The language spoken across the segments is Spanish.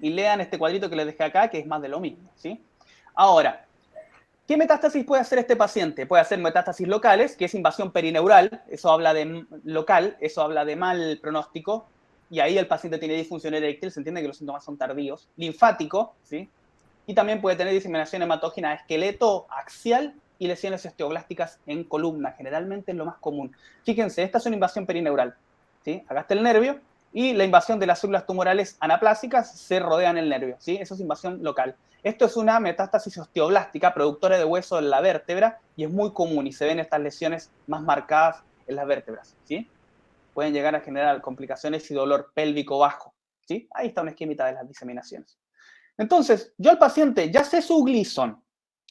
y lean este cuadrito que les dejé acá, que es más de lo mismo, ¿sí? Ahora, ¿qué metástasis puede hacer este paciente? Puede hacer metástasis locales, que es invasión perineural, eso habla de local, eso habla de mal pronóstico, y ahí el paciente tiene disfunción eréctil, se entiende que los síntomas son tardíos. Linfático, ¿sí? Y también puede tener diseminación hematógena de esqueleto axial y lesiones osteoblásticas en columna, generalmente es lo más común. Fíjense, esta es una invasión perineural, ¿sí? Acá está el nervio, y la invasión de las células tumorales anaplásicas se rodean el nervio, ¿sí? Eso es invasión local. Esto es una metástasis osteoblástica, productora de hueso en la vértebra, y es muy común, y se ven estas lesiones más marcadas en las vértebras, ¿sí? Pueden llegar a generar complicaciones y dolor pélvico bajo, ¿sí? Ahí está un esquemita de las diseminaciones. Entonces, yo al paciente ya sé su Gleason,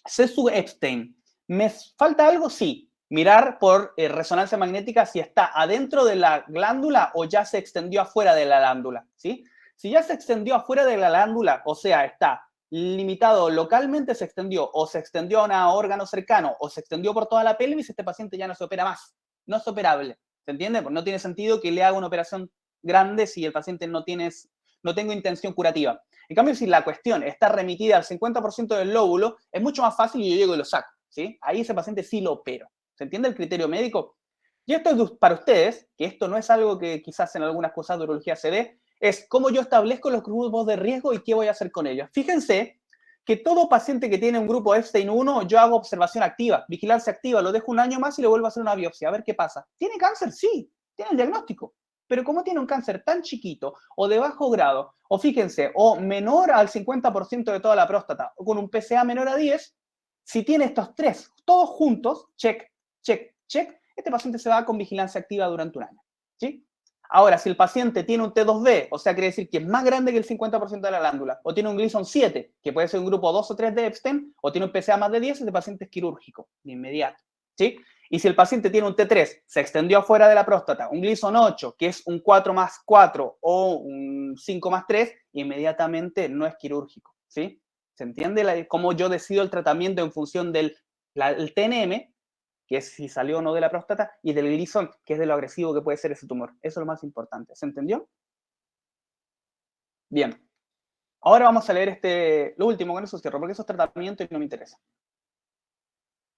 sé su Epstein. ¿Me falta algo? Sí. Mirar por resonancia magnética si está adentro de la glándula o ya se extendió afuera de la glándula, ¿sí? Si ya se extendió afuera de la glándula, o sea, está limitado localmente, se extendió, o se extendió a un órgano cercano, o se extendió por toda la pelvis, este paciente ya no se opera más. No es operable. ¿Se entiende? Pues no tiene sentido que le haga una operación grande si el paciente no tengo intención curativa. En cambio, si la cuestión está remitida al 50% del lóbulo, es mucho más fácil y yo llego y lo saco, ¿sí? Ahí ese paciente sí lo opero. ¿Se entiende el criterio médico? Y esto es para ustedes, que esto no es algo que quizás en algunas cosas de urología se dé, es cómo yo establezco los grupos de riesgo y qué voy a hacer con ellos. Fíjense que todo paciente que tiene un grupo Epstein 1, yo hago observación activa, vigilancia activa, lo dejo un año más y le vuelvo a hacer una biopsia, a ver qué pasa. ¿Tiene cáncer? Sí, tiene el diagnóstico. Pero como tiene un cáncer tan chiquito o de bajo grado, o fíjense, o menor al 50% de toda la próstata, o con un PSA menor a 10, si tiene estos tres, todos juntos, check, check, check, este paciente se va con vigilancia activa durante un año, ¿sí? Ahora, si el paciente tiene un T2B, o sea, quiere decir que es más grande que el 50% de la glándula, o tiene un Gleason 7, que puede ser un grupo 2 o 3 de Epstein, o tiene un PSA más de 10, este paciente es quirúrgico, de inmediato, ¿sí? Y si el paciente tiene un T3, se extendió afuera de la próstata, un Gleason 8, que es un 4 más 4 o un 5 más 3, inmediatamente no es quirúrgico, ¿sí? ¿Se entiende cómo yo decido el tratamiento en función del TNM, que es si salió o no de la próstata, y del Gleason, que es de lo agresivo que puede ser ese tumor? Eso es lo más importante. ¿Se entendió? Bien. Ahora vamos a leer lo último, con eso cierro, porque eso es tratamiento y no me interesa.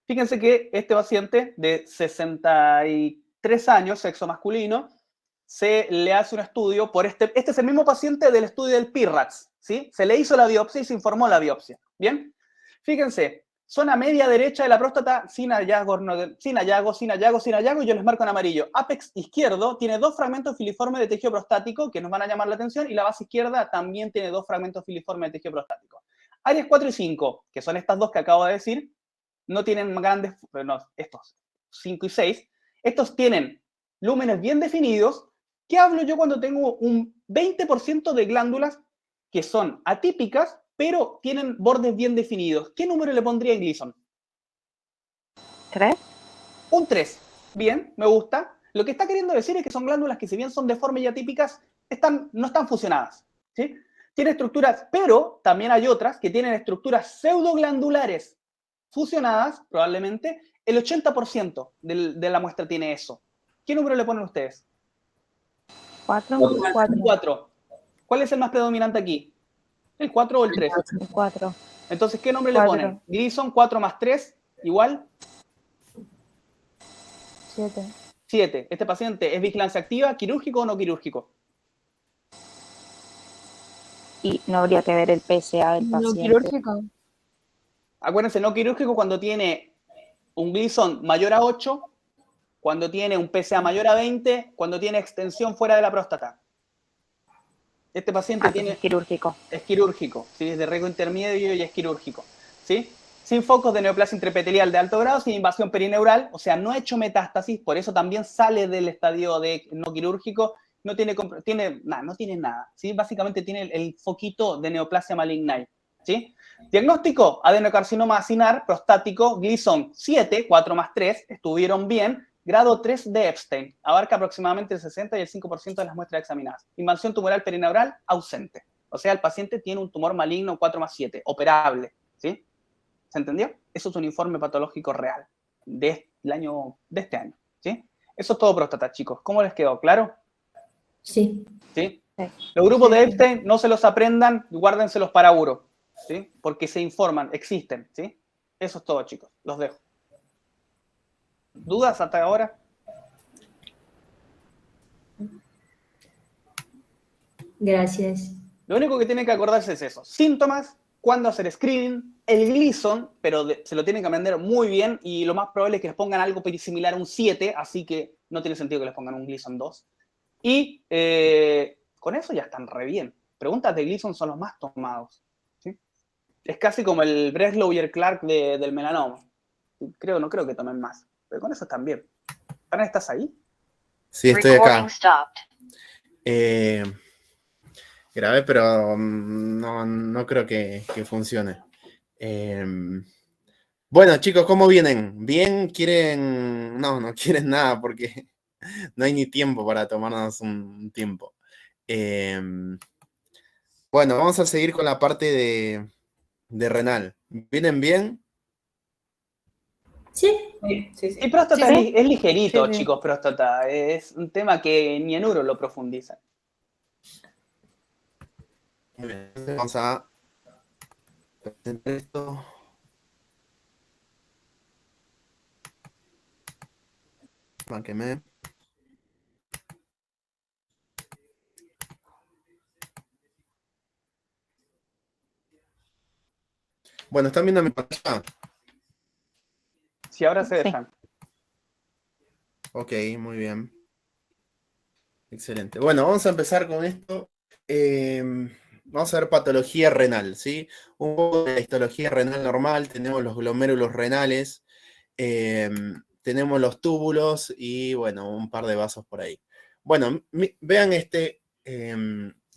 Fíjense que este paciente de 63 años, sexo masculino, se le hace un estudio por este es el mismo paciente del estudio del PIRAX, ¿sí? Se le hizo la biopsia y se informó la biopsia, ¿bien? Fíjense, zona media derecha de la próstata, sin hallazgo, sin hallazgo, sin hallazgo, sin hallazgo, y yo les marco en amarillo. Apex izquierdo tiene 2 fragmentos filiformes de tejido prostático que nos van a llamar la atención, y la base izquierda también tiene 2 fragmentos filiformes de tejido prostático. Áreas 4 y 5, que son estas dos que acabo de decir, no tienen grandes, no, estos 5 y 6, estos tienen lúmenes bien definidos. ¿Qué hablo yo cuando tengo un 20% de glándulas que son atípicas, pero tienen bordes bien definidos? ¿Qué número le pondría en Gleason? 3. Un 3. Bien, me gusta. Lo que está queriendo decir es que son glándulas que, si bien son deformes y atípicas, no están fusionadas, ¿sí? Tiene estructuras, pero también hay otras que tienen estructuras pseudoglandulares fusionadas, probablemente. El 80% de la muestra tiene eso. ¿Qué número le ponen ustedes? 4. 4. ¿Cuál es el más predominante aquí? ¿El 4 o el 3? El 4. Entonces, ¿qué nombre le ponen? Gleason 4 más 3 igual 7. 7. ¿Este paciente es vigilancia activa, quirúrgico o no quirúrgico? Y no habría que ver el PSA del No paciente. quirúrgico. Acuérdense, no quirúrgico cuando tiene un Gleason mayor a 8, cuando tiene un PSA mayor a 20, cuando tiene extensión fuera de la próstata. Este paciente Es quirúrgico. es quirúrgico, ¿sí? Es de riesgo intermedio y es quirúrgico, ¿sí? Sin focos de neoplasia intraepitelial de alto grado, sin invasión perineural, o sea, no ha hecho metástasis, por eso también sale del estadio de no quirúrgico, no tiene nada, ¿sí? Básicamente tiene el foquito de neoplasia maligna, ¿sí? Diagnóstico, adenocarcinoma acinar prostático, Gleason 7, 4 más 3, estuvieron bien. Grado 3 de Epstein, abarca aproximadamente el 60 y el 5% de las muestras examinadas. Invasión tumoral perineural ausente. O sea, el paciente tiene un tumor maligno 4 más 7, operable, ¿sí? ¿Se entendió? Eso es un informe patológico real de este año, ¿sí? Eso es todo próstata, chicos. ¿Cómo les quedó? ¿Claro? Sí. ¿Sí? Los grupos de Epstein no se los aprendan, guárdenselos para Uro, ¿sí? Porque se informan, existen, ¿sí? Eso es todo, chicos. Los dejo. ¿Dudas hasta ahora? Gracias. Lo único que tienen que acordarse es eso. Síntomas, cuándo hacer screening, el Gleason, pero se lo tienen que aprender muy bien y lo más probable es que les pongan algo similar a un 7, así que no tiene sentido que les pongan un Gleason 2. Y con eso ya están re bien. Preguntas de Gleason son los más tomados, ¿sí? Es casi como el Breslow y el Clark del melanoma. No creo que tomen más, pero con eso están bien. ¿Ana, estás ahí? Sí, estoy acá. Grabé, pero no creo que funcione. Bueno, chicos, ¿cómo vienen? ¿Bien? ¿Quieren...? No quieren nada porque no hay ni tiempo para tomarnos un tiempo. Bueno, vamos a seguir con la parte de renal. ¿Vienen bien? Sí. Y próstata Sí. es ligerito, Sí, sí. chicos, próstata. Es un tema que ni en Uro lo profundiza. Muy bien. Vamos a presentar esto. Bánqueme. Bueno, ¿están viendo mi pantalla? Si ahora se Sí. dejan. Ok, muy bien. Excelente. Bueno, vamos a empezar con esto. Vamos a ver patología renal, ¿sí? Un poco de la histología renal normal. Tenemos los glomérulos renales, tenemos los túbulos y, bueno, un par de vasos por ahí. Bueno, vean este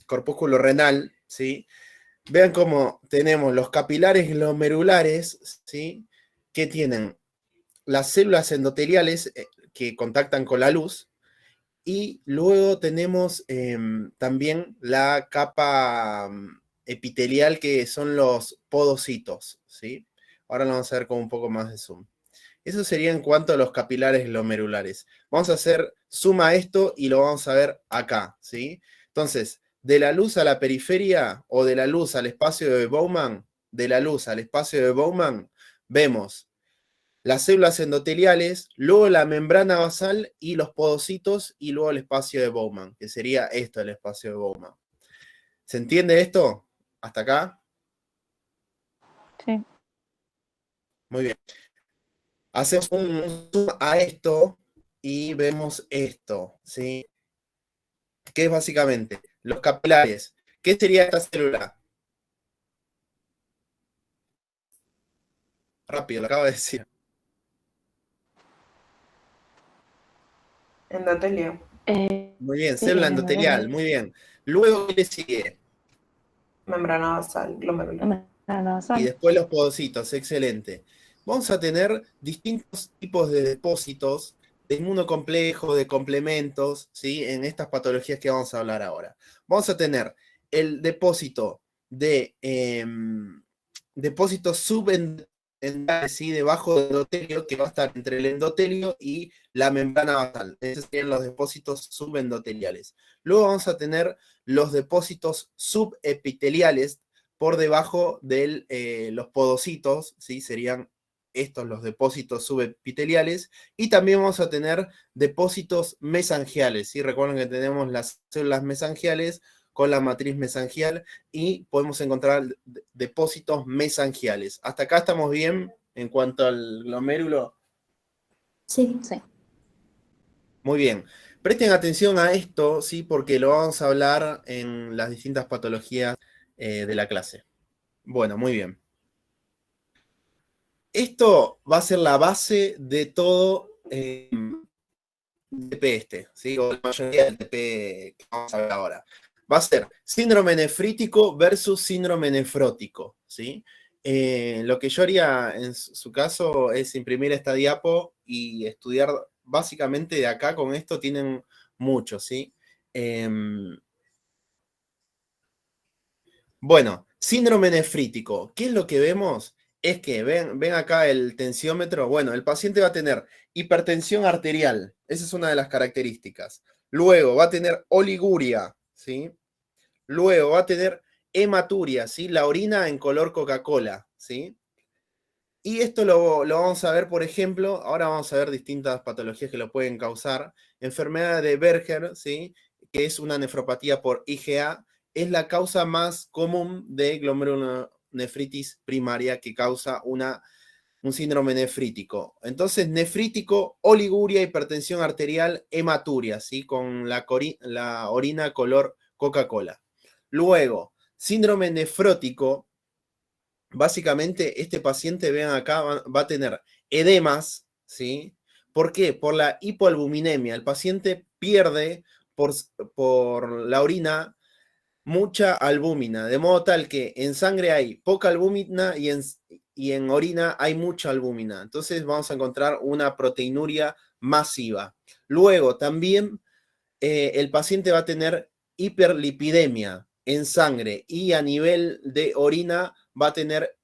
corpúsculo renal, ¿sí? Vean cómo tenemos los capilares glomerulares, ¿sí? Que tienen las células endoteliales que contactan con la luz. Y luego tenemos también la capa epitelial que son los podocitos, ¿sí? Ahora lo vamos a ver con un poco más de zoom. Eso sería en cuanto a los capilares glomerulares. Vamos a hacer zoom a esto y lo vamos a ver acá, ¿sí? Entonces, de la luz a la periferia o de la luz al espacio de Bowman, vemos las células endoteliales, luego la membrana basal y los podocitos y luego el espacio de Bowman, que sería esto, el espacio de Bowman. ¿Se entiende esto? ¿Hasta acá? Sí. Muy bien. Hacemos un zoom a esto y vemos esto, ¿sí? Que es básicamente los capilares. ¿Qué sería esta célula? Rápido, lo acabo de decir. Endotelio. Muy bien, Sí, célula endotelial, muy bien. Luego, ¿qué le sigue? Membrana basal, glomerular. No, Y después los podocitos, excelente. Vamos a tener distintos tipos de depósitos de inmunocomplejo, de complementos, ¿sí? En estas patologías que vamos a hablar ahora. Vamos a tener el depósito de depósitos subendoteliales, ¿sí? Debajo del endotelio, que va a estar entre el endotelio y la membrana basal. Esos serían los depósitos subendoteliales. Luego vamos a tener los depósitos subepiteliales por debajo de los podocitos, ¿sí? Serían estos los depósitos subepiteliales, y también vamos a tener depósitos mesangiales, ¿sí? Recuerden que tenemos las células mesangiales con la matriz mesangial y podemos encontrar depósitos mesangiales. ¿Hasta acá estamos bien en cuanto al glomérulo? Sí. Sí. Muy bien. Presten atención a esto, ¿sí? Porque lo vamos a hablar en las distintas patologías de la clase. Bueno, muy bien. Esto va a ser la base de todo TP ¿sí? O la mayoría del TP que vamos a ver ahora. Va a ser síndrome nefrítico versus síndrome nefrótico, ¿sí? Lo que yo haría en su caso es imprimir esta diapo y estudiar básicamente de acá con esto tienen mucho, ¿sí? Bueno, síndrome nefrítico. ¿Qué es lo que vemos? Es que, ven acá el tensiómetro. Bueno, el paciente va a tener hipertensión arterial. Esa es una de las características. Luego va a tener oliguria, ¿sí? Luego va a tener hematuria, ¿sí? La orina en color Coca-Cola, ¿sí? Y esto lo vamos a ver, por ejemplo, ahora vamos a ver distintas patologías que lo pueden causar. Enfermedad de Berger, ¿sí? Que es una nefropatía por IgA, es la causa más común de glomerulonefritis primaria que causa un síndrome nefrítico. Entonces, nefrítico, oliguria, hipertensión arterial, hematuria, ¿sí? Con la orina color Coca-Cola. Luego, síndrome nefrótico. Básicamente, este paciente, vean acá, va a tener edemas, ¿sí? ¿Por qué? Por la hipoalbuminemia. El paciente pierde por la orina mucha albúmina, de modo tal que en sangre hay poca albúmina y en orina hay mucha albúmina. Entonces vamos a encontrar una proteinuria masiva. Luego, también el paciente va a tener hiperlipidemia en sangre y a nivel de orina va a tener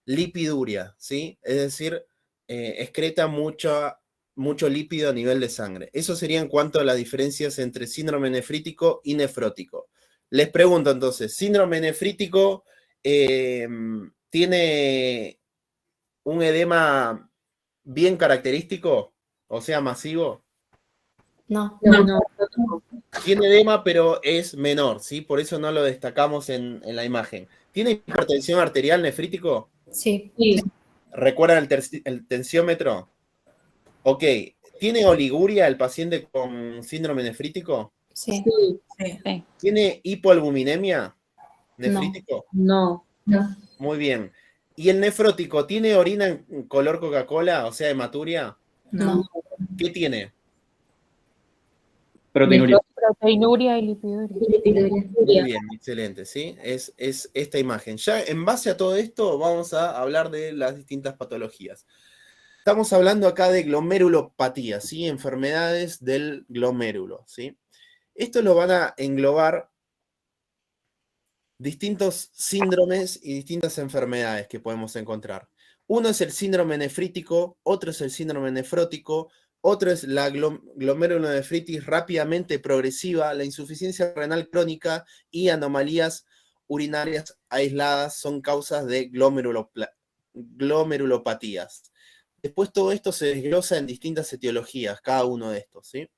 lipiduria, ¿sí? Es decir, excreta mucho lípido a nivel de sangre. Eso sería en cuanto a las diferencias entre síndrome nefrítico y nefrótico. Les pregunto entonces, ¿síndrome nefrítico tiene un edema bien característico? O sea, masivo. No. No. Tiene edema, pero es menor, ¿sí? Por eso no lo destacamos en la imagen. ¿Tiene hipertensión arterial nefrítico? Sí. ¿Recuerdan el tensiómetro? Ok. ¿Tiene oliguria el paciente con síndrome nefrítico? Sí. Sí. ¿Tiene hipoalbuminemia nefrítico? No. No. Muy bien. ¿Y el nefrótico tiene orina en color Coca-Cola, o sea, hematuria? No. ¿Qué tiene? Proteinuria. Proteinuria y lipiduria. Muy bien, excelente, ¿sí? Es esta imagen. Ya en base a todo esto vamos a hablar de las distintas patologías. Estamos hablando acá de glomerulopatía, ¿sí? Enfermedades del glomérulo, ¿sí? Esto lo van a englobar distintos síndromes y distintas enfermedades que podemos encontrar. Uno es el síndrome nefrítico, otro es el síndrome nefrótico, otro es la glomerulonefritis rápidamente progresiva, la insuficiencia renal crónica y anomalías urinarias aisladas son causas de glomerulopatías. Después todo esto se desglosa en distintas etiologías, cada uno de estos, ¿sí?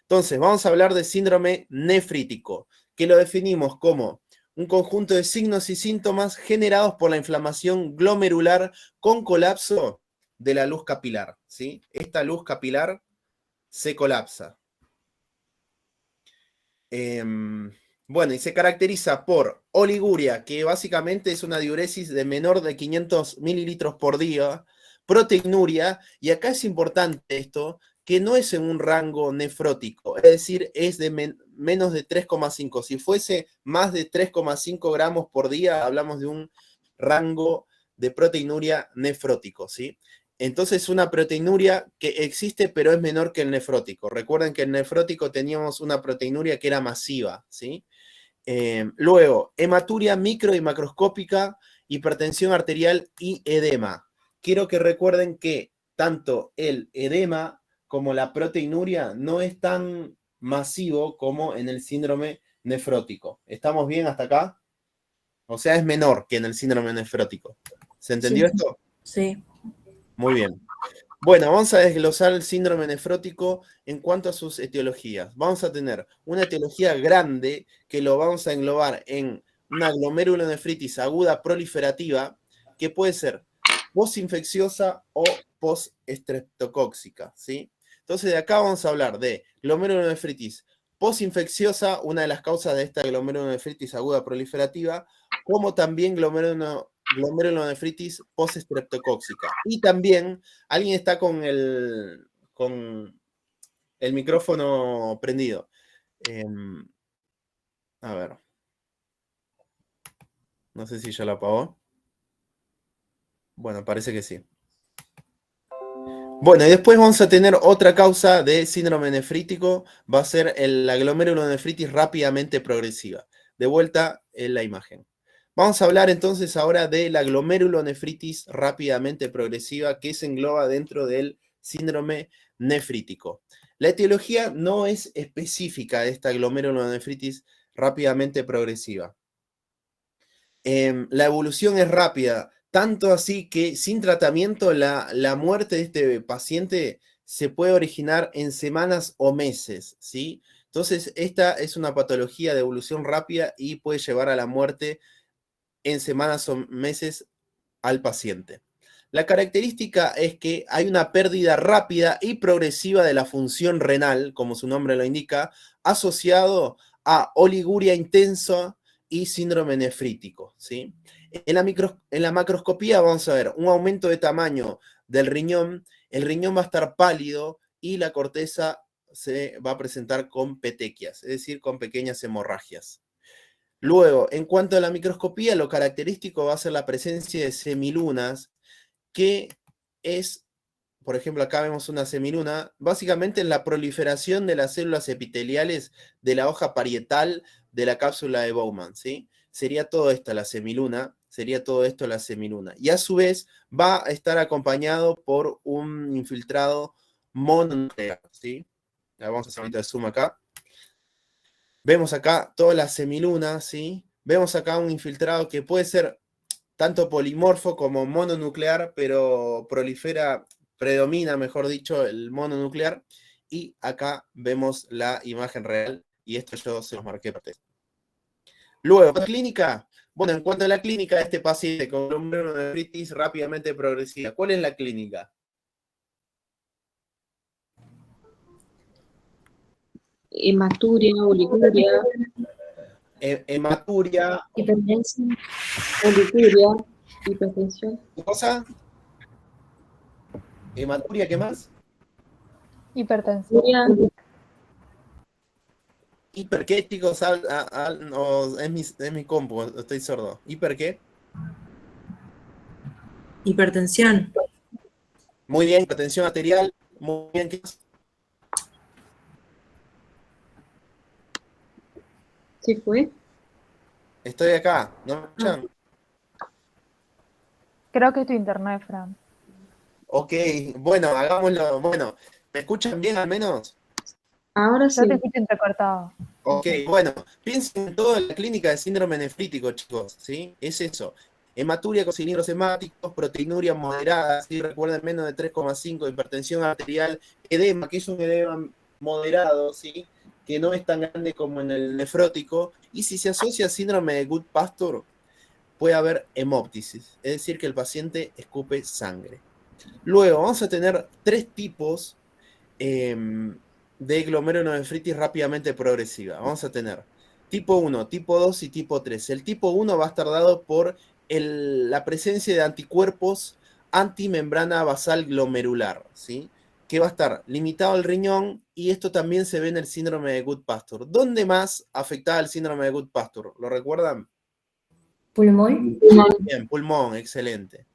Entonces, vamos a hablar de síndrome nefrítico, que lo definimos como un conjunto de signos y síntomas generados por la inflamación glomerular con colapso de la luz capilar, ¿sí? Esta luz capilar se colapsa. Bueno, y se caracteriza por oliguria, que básicamente es una diuresis de menor de 500 mililitros por día, proteinuria, y acá es importante esto, que no es en un rango nefrótico, es decir, es de menos de 3,5. Si fuese más de 3,5 gramos por día, hablamos de un rango de proteinuria nefrótico, ¿sí? Entonces, una proteinuria que existe, pero es menor que el nefrótico. Recuerden que el nefrótico teníamos una proteinuria que era masiva, ¿sí? Luego, hematuria micro y macroscópica, hipertensión arterial y edema. Quiero que recuerden que tanto el edema como la proteinuria no es tan masivo como en el síndrome nefrótico. ¿Estamos bien hasta acá? O sea, es menor que en el síndrome nefrótico. ¿Se entendió esto? Sí. Muy bien. Bueno, vamos a desglosar el síndrome nefrótico en cuanto a sus etiologías. Vamos a tener una etiología grande que lo vamos a englobar en una glomerulonefritis aguda proliferativa que puede ser postinfecciosa o postestreptocóxica, ¿sí? Entonces, de acá vamos a hablar de glomerulonefritis postinfecciosa, una de las causas de esta glomerulonefritis aguda proliferativa, como también glomerulonefritis postestreptocóxica. Y también, alguien está con el micrófono prendido. A ver. No sé si ya lo apagó. Bueno, parece que sí. Bueno, y después vamos a tener otra causa de síndrome nefrítico. Va a ser la glomerulonefritis rápidamente progresiva. De vuelta en la imagen. Vamos a hablar entonces ahora de la glomerulonefritis rápidamente progresiva que se engloba dentro del síndrome nefrítico. La etiología no es específica de esta glomerulonefritis rápidamente progresiva. La evolución es rápida, tanto así que sin tratamiento la muerte de este paciente se puede originar en semanas o meses, ¿sí? Entonces, esta es una patología de evolución rápida y puede llevar a la muerte en semanas o meses al paciente. La característica es que hay una pérdida rápida y progresiva de la función renal, como su nombre lo indica, asociado a oliguria intensa y síndrome nefrítico, ¿sí? En la macroscopía vamos a ver un aumento de tamaño del riñón, el riñón va a estar pálido y la corteza se va a presentar con petequias, es decir, con pequeñas hemorragias. Luego, en cuanto a la microscopía, lo característico va a ser la presencia de semilunas, que es, por ejemplo, acá vemos una semiluna, básicamente en la proliferación de las células epiteliales de la hoja parietal de la cápsula de Bowman, ¿sí? Sería todo esto la semiluna, sería todo esto la semiluna. Y a su vez va a estar acompañado por un infiltrado mononuclear, ¿sí? Vamos a hacer un poquito de zoom acá. Vemos acá todas las semilunas, ¿sí? Vemos acá un infiltrado que puede ser tanto polimorfo como mononuclear, pero predomina, mejor dicho, el mononuclear. Y acá vemos la imagen real, y esto yo se los marqué para ustedes. Luego, la clínica. Bueno, en cuanto a la clínica de este paciente con glomerulonefritis rápidamente progresiva, ¿cuál es la clínica? Hematuria, oliguria, Hematuria. Hipertensión. oliguria, hipertensión. ¿Qué cosa? Hematuria, ¿qué más? Hipertensión. ¿Hiper qué, chicos? No, es mi compu, estoy sordo. ¿Hiper qué? Hipertensión. Muy bien, hipertensión arterial. Muy bien, ¿qué más? ¿Sí fue? Estoy acá, ¿no me escuchan? Creo que es tu internet, Fran. Ok, bueno, hagámoslo. Bueno, ¿me escuchan bien al menos? Ahora sí. Yo te escucho entrecortado. Ok, bueno, piensen en toda la clínica de síndrome nefrítico, chicos, ¿sí? Es eso. Hematuria con cilindros hemáticos, proteinuria moderada, ¿sí? Recuerden, menos de 3,5, hipertensión arterial, edema, que es un edema moderado, ¿sí? Que no es tan grande como en el nefrótico. Y si se asocia a síndrome de Goodpasture, puede haber hemóptisis, es decir, que el paciente escupe sangre. Luego, vamos a tener 3 tipos de glomerulonefritis rápidamente progresiva. Vamos a tener tipo 1, tipo 2 y tipo 3. El tipo 1 va a estar dado por la presencia de anticuerpos antimembrana basal glomerular, ¿sí? Que va a estar limitado al riñón, y esto también se ve en el síndrome de Goodpasture. ¿Dónde más afectaba el síndrome de Goodpasture? ¿Lo recuerdan? Pulmón. Bien, pulmón, excelente.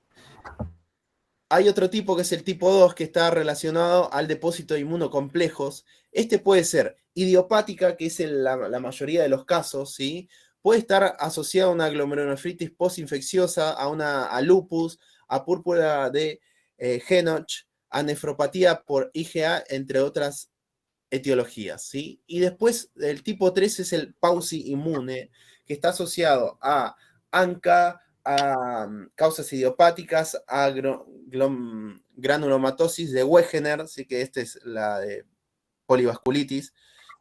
Hay otro tipo que es el tipo 2, que está relacionado al depósito de inmunocomplejos. Este puede ser idiopática, que es la mayoría de los casos, ¿sí? Puede estar asociado a una glomerulonefritis postinfecciosa, a lupus, a púrpura de Henoch, a nefropatía por IgA, entre otras etiologías, ¿sí? Y después el tipo 3 es el pauci inmune, que está asociado a ANCA, a causas idiopáticas, a granulomatosis de Wegener, ¿sí? Que esta es la de polivasculitis,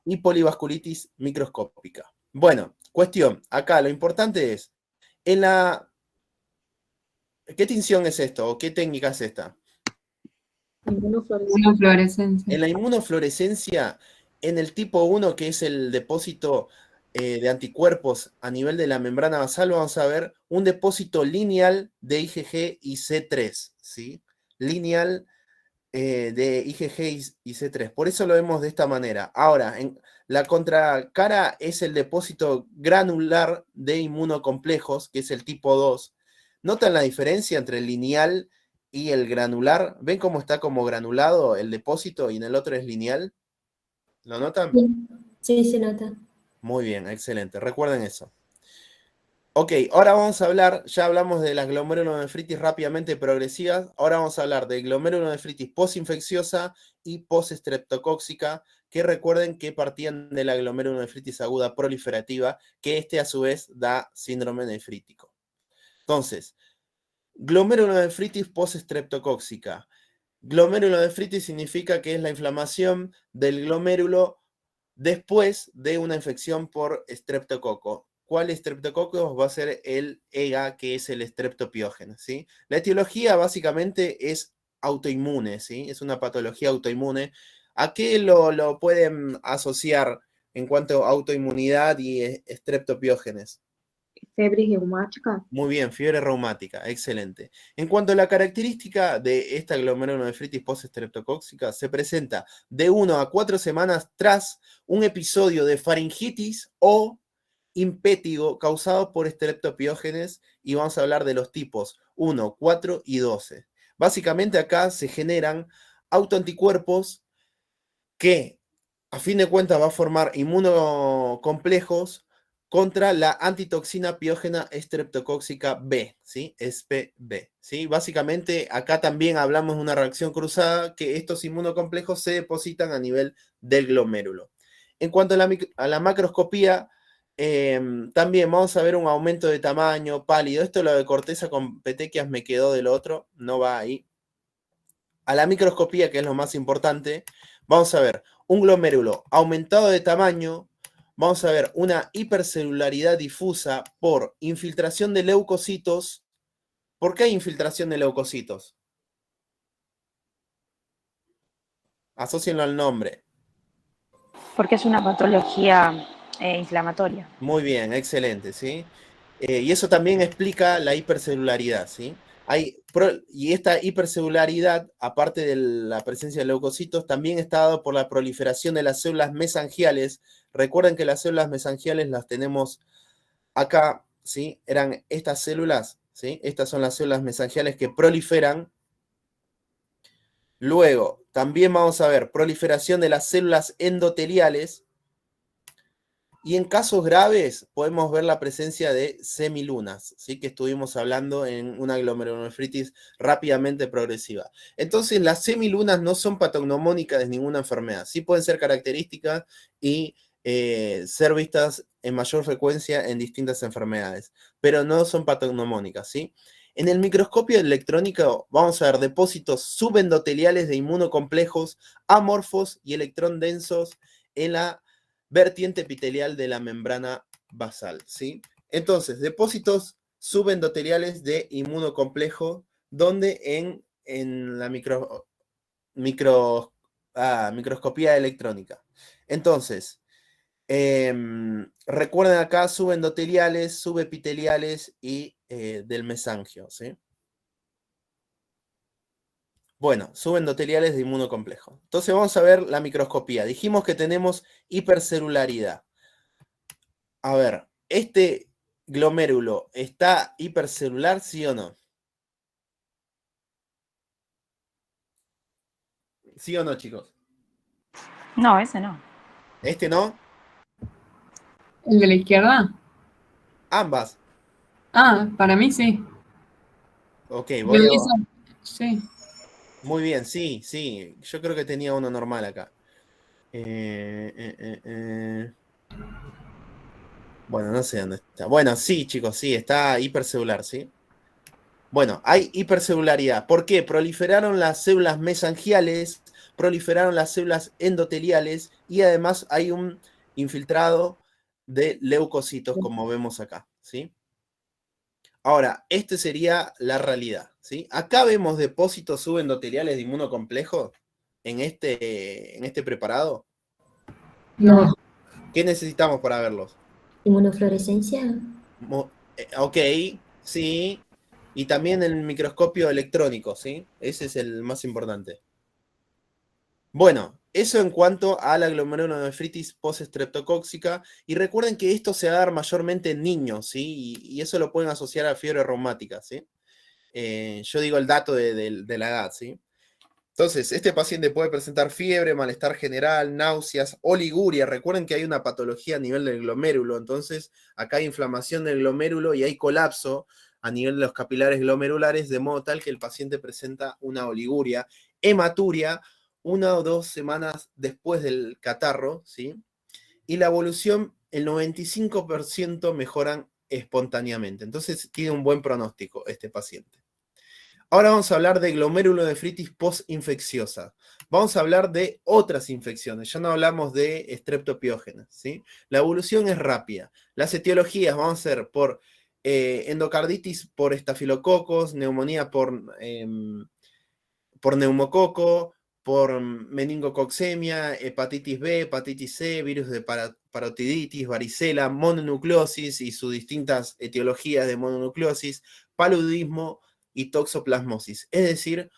y polivasculitis microscópica. Bueno, cuestión, acá lo importante es, ¿qué tinción es esto? ¿O qué técnica es esta? Inmunofluorescencia. En la inmunofluorescencia, en el tipo 1, que es el depósito de anticuerpos a nivel de la membrana basal, vamos a ver un depósito lineal de IgG y C3, ¿sí? Lineal de IgG y C3. Por eso lo vemos de esta manera. Ahora, en la contracara es el depósito granular de inmunocomplejos, que es el tipo 2. ¿Notan la diferencia entre el lineal y el granular? ¿Ven cómo está como granulado el depósito y en el otro es lineal? ¿Lo notan? Sí, se nota. Muy bien, excelente. Recuerden eso. Ok, ahora vamos a hablar, ya hablamos de las glomerulonefritis rápidamente progresivas, ahora vamos a hablar de glomerulonefritis postinfecciosa y postestreptocóxica, que recuerden que partían de la glomerulonefritis aguda proliferativa, que a su vez da síndrome nefrítico. Entonces, glomerulonefritis post-estreptocóxica. Glomerulonefritis significa que es la inflamación del glomérulo después de una infección por estreptococo. ¿Cuál estreptococo? Va a ser el EGA, que es el estreptopiógeno, ¿sí? La etiología básicamente es autoinmune, ¿sí? Es una patología autoinmune. ¿A qué lo pueden asociar en cuanto a autoinmunidad y estreptopiógenes? Febre reumática. Muy bien, fiebre reumática, excelente. En cuanto a la característica de esta glomerulonefritis post-estreptocóxica, se presenta de 1 a 4 semanas tras un episodio de faringitis o impétigo causado por estreptopiógenes, y vamos a hablar de los tipos 1, 4 y 12. Básicamente acá se generan autoanticuerpos que a fin de cuentas va a formar inmunocomplejos contra la antitoxina piógena estreptocóxica B, ¿sí? SPB, ¿sí? Básicamente acá también hablamos de una reacción cruzada, que estos inmunocomplejos se depositan a nivel del glomérulo. En cuanto a la macroscopía, también vamos a ver un aumento de tamaño, pálido. Esto lo de corteza con petequias me quedó del otro, no va ahí. A la microscopía, que es lo más importante, vamos a ver un glomérulo aumentado de tamaño, vamos a ver una hipercelularidad difusa por infiltración de leucocitos. ¿Por qué hay infiltración de leucocitos? Asócienlo al nombre. Porque es una patología inflamatoria. Muy bien, excelente, ¿sí? Y eso también explica la hipercelularidad, ¿sí? Y esta hipercelularidad, aparte de la presencia de leucocitos, también está dado por la proliferación de las células mesangiales. Recuerden que las células mesangiales las tenemos acá, ¿sí? Eran estas células, ¿sí? Estas son las células mesangiales que proliferan. Luego, también vamos a ver proliferación de las células endoteliales. Y en casos graves podemos ver la presencia de semilunas, ¿sí? Que estuvimos hablando en una glomerulonefritis rápidamente progresiva. Entonces, las semilunas no son patognomónicas de ninguna enfermedad. Sí pueden ser características y ser vistas en mayor frecuencia en distintas enfermedades, pero no son patognomónicas, ¿sí? En el microscopio electrónico vamos a ver depósitos subendoteliales de inmunocomplejos amorfos y electrón densos en la vertiente epitelial de la membrana basal, ¿sí? Entonces, depósitos subendoteliales de inmunocomplejo, donde en la microscopía electrónica. Entonces, recuerden acá subendoteliales, subepiteliales y del mesangio, ¿sí? Bueno, subendoteliales de inmunocomplejo. Entonces vamos a ver la microscopía. Dijimos que tenemos hipercelularidad. A ver, ¿este glomérulo está hipercelular, sí o no? ¿Sí o no, chicos? No, ese no. ¿Este no? ¿El de la izquierda? Ambas. Ah, para mí sí. Ok, Yo sí. Muy bien, sí, sí. Yo creo que tenía uno normal acá. Bueno, no sé dónde está. Bueno, sí, chicos, sí, está hipercelular, ¿sí? Bueno, hay hipercelularidad. ¿Por qué? Proliferaron las células mesangiales, proliferaron las células endoteliales y además hay un infiltrado de leucocitos, como vemos acá, ¿sí? Ahora, esta sería la realidad, ¿sí? Acá vemos depósitos subendoteliales de inmunocomplejo en este preparado. No. ¿Qué necesitamos para verlos? Inmunofluorescencia. Ok, sí. Y también el microscopio electrónico, ¿sí? Ese es el más importante. Bueno, eso en cuanto a la glomerulonefritis post-estreptocóxica. Y recuerden que esto se va a dar mayormente en niños, ¿sí? Y eso lo pueden asociar a fiebre reumática, ¿sí? Yo digo el dato de la edad, ¿sí? Entonces, este paciente puede presentar fiebre, malestar general, náuseas, oliguria. Recuerden que hay una patología a nivel del glomérulo, entonces acá hay inflamación del glomérulo y hay colapso a nivel de los capilares glomerulares, de modo tal que el paciente presenta una oliguria, hematuria 1 o 2 semanas después del catarro, ¿sí? Y la evolución, el 95% mejoran espontáneamente. Entonces tiene un buen pronóstico este paciente. Ahora vamos a hablar de glomerulonefritis postinfecciosa. Vamos a hablar de otras infecciones. Ya no hablamos de estreptopiógenas, ¿sí? La evolución es rápida. Las etiologías van a ser por endocarditis por estafilococos, neumonía por neumococo, por meningococcemia, hepatitis B, hepatitis C, virus de parotiditis, varicela, mononucleosis y sus distintas etiologías de mononucleosis, paludismo y toxoplasmosis. Es decir,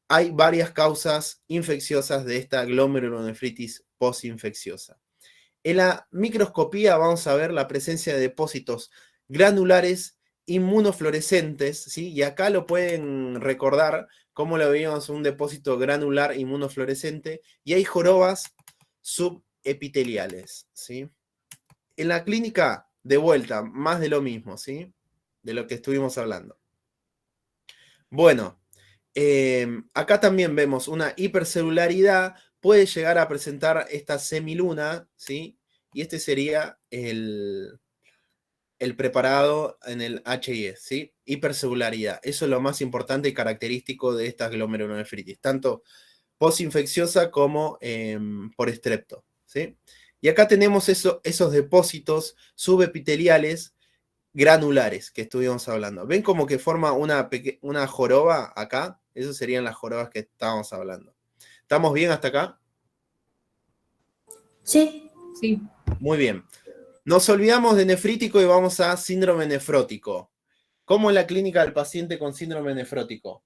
hay varias causas infecciosas de esta glomerulonefritis postinfecciosa. En la microscopía vamos a ver la presencia de depósitos granulares inmunofluorescentes, ¿sí? Y acá lo pueden recordar cómo lo veíamos un depósito granular inmunofluorescente, y hay jorobas subepiteliales, ¿sí? En la clínica, de vuelta, más de lo mismo, ¿sí? De lo que estuvimos hablando. Bueno, acá también vemos una hipercelularidad, puede llegar a presentar esta semiluna, ¿sí? Y este sería el preparado en el HIE, ¿sí? Hipercelularidad. Eso es lo más importante y característico de esta glomerulonefritis, tanto postinfecciosa como por estrepto, ¿sí? Y acá tenemos esos depósitos subepiteliales granulares que estuvimos hablando. ¿Ven como que forma una joroba acá? Esas serían las jorobas que estábamos hablando. ¿Estamos bien hasta acá? Sí. Sí. Muy bien. Nos olvidamos de nefrítico y vamos a síndrome nefrótico. ¿Cómo es la clínica del paciente con síndrome nefrótico?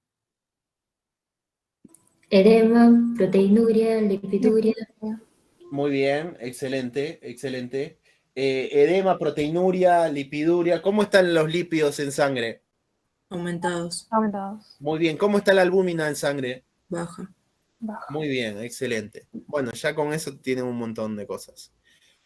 Edema, proteinuria, lipiduria. Muy bien, excelente, excelente. Edema, proteinuria, lipiduria. ¿Cómo están los lípidos en sangre? Aumentados. Aumentados. Muy bien. ¿Cómo está la albúmina en sangre? Baja. Bajo. Muy bien, excelente. Bueno, ya con eso tienen un montón de cosas.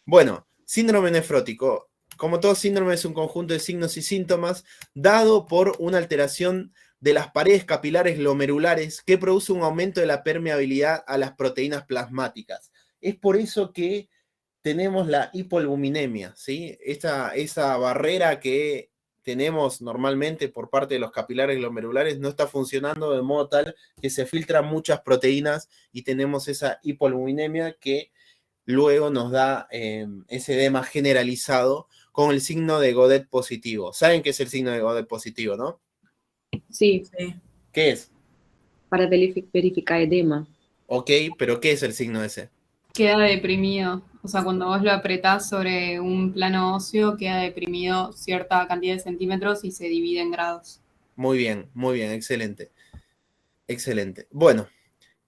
Bueno, síndrome nefrótico. Como todo síndrome es un conjunto de signos y síntomas dado por una alteración de las paredes capilares glomerulares que produce un aumento de la permeabilidad a las proteínas plasmáticas. Es por eso que tenemos la hipoalbuminemia, ¿sí? Esa barrera que tenemos normalmente por parte de los capilares glomerulares no está funcionando de modo tal que se filtran muchas proteínas y tenemos esa hipoalbuminemia que luego nos da ese edema generalizado con el signo de Godet positivo. ¿Saben qué es el signo de Godet positivo, no? Sí, Sí. ¿Qué es? para verificar edema. Ok, pero ¿qué es el signo ese? Queda deprimido. O sea, cuando vos lo apretás sobre un plano óseo, queda deprimido cierta cantidad de centímetros y se divide en grados. Muy bien, excelente. Excelente. Bueno,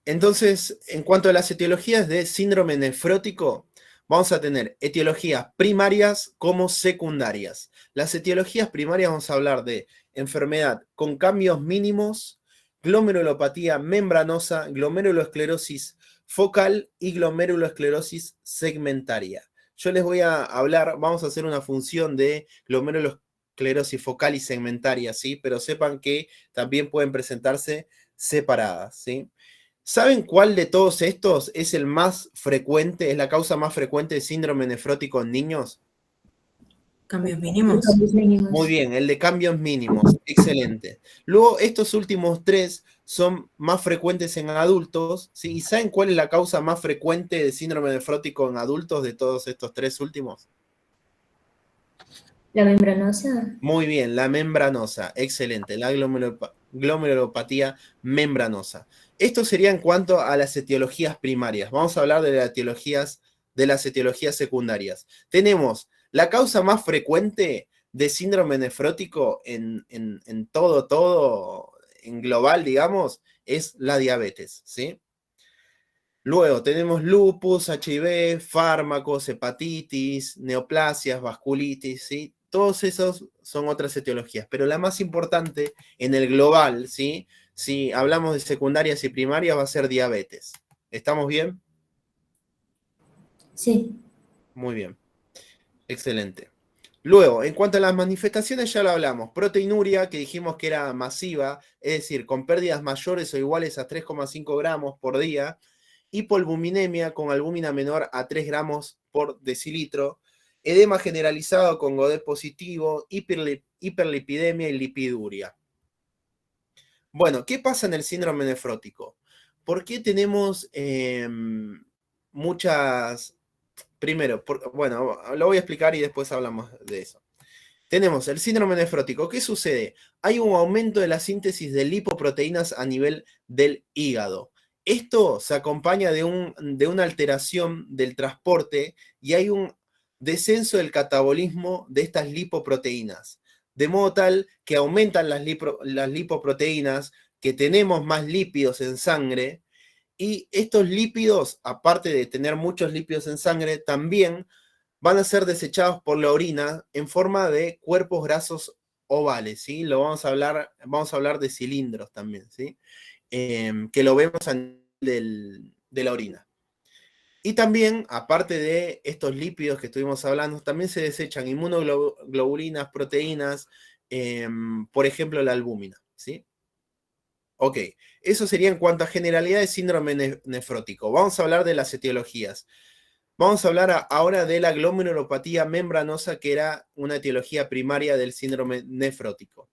entonces, en cuanto a las etiologías de síndrome nefrótico, vamos a tener etiologías primarias como secundarias. Las etiologías primarias vamos a hablar de enfermedad con cambios mínimos, glomerulopatía membranosa, glomerulosclerosis focal y glomerulosclerosis segmentaria. Yo les voy a hablar, vamos a hacer una función de glomerulosclerosis focal y segmentaria, ¿sí? Pero sepan que también pueden presentarse separadas, ¿sí? ¿Saben cuál de todos estos es el más frecuente, es la causa más frecuente de síndrome nefrótico en niños? Cambios mínimos. Cambios mínimos. Muy bien, el de cambios mínimos, excelente. Luego, estos últimos tres son más frecuentes en adultos, ¿sí? ¿Y saben cuál es la causa más frecuente de síndrome nefrótico en adultos de todos estos tres últimos? La membranosa. Muy bien, la membranosa, excelente, la glomerulopatía membranosa. Esto sería en cuanto a las etiologías primarias. Vamos a hablar de las etiologías secundarias. Tenemos la causa más frecuente de síndrome nefrótico en todo, en global, digamos, es la diabetes, ¿sí? Luego tenemos lupus, HIV, fármacos, hepatitis, neoplasias, vasculitis, ¿sí? Todos esos son otras etiologías, pero la más importante en el global, ¿sí? Si hablamos de secundarias y primarias, va a ser diabetes. ¿Estamos bien? Sí. Muy bien. Excelente. Luego, en cuanto a las manifestaciones, ya lo hablamos. Proteinuria, que dijimos que era masiva, es decir, con pérdidas mayores o iguales a 3,5 gramos por día. Hipoalbuminemia con albúmina menor a 3 gramos por decilitro. Edema generalizado con Godet positivo, hiperlipidemia y lipiduria. Bueno, ¿qué pasa en el síndrome nefrótico? ¿Por qué tenemos muchas... Primero, bueno, lo voy a explicar y después hablamos de eso. Tenemos el síndrome nefrótico. ¿Qué sucede? Hay un aumento de la síntesis de lipoproteínas a nivel del hígado. Esto se acompaña de una alteración del transporte y hay un descenso del catabolismo de estas lipoproteínas. De modo tal que aumentan las lipoproteínas, que tenemos más lípidos en sangre, y estos lípidos, aparte de tener muchos lípidos en sangre, también van a ser desechados por la orina en forma de cuerpos grasos ovales, ¿sí? Vamos a hablar de cilindros también, ¿sí? Que lo vemos a nivel de la orina. Y también, aparte de estos lípidos que estuvimos hablando, también se desechan inmunoglobulinas, proteínas, por ejemplo, la albúmina, ¿sí? Ok, eso sería en cuanto a generalidad de síndrome nefrótico. Vamos a hablar de las etiologías. Vamos a hablar ahora de la glomerulopatía membranosa, que era una etiología primaria del síndrome nefrótico.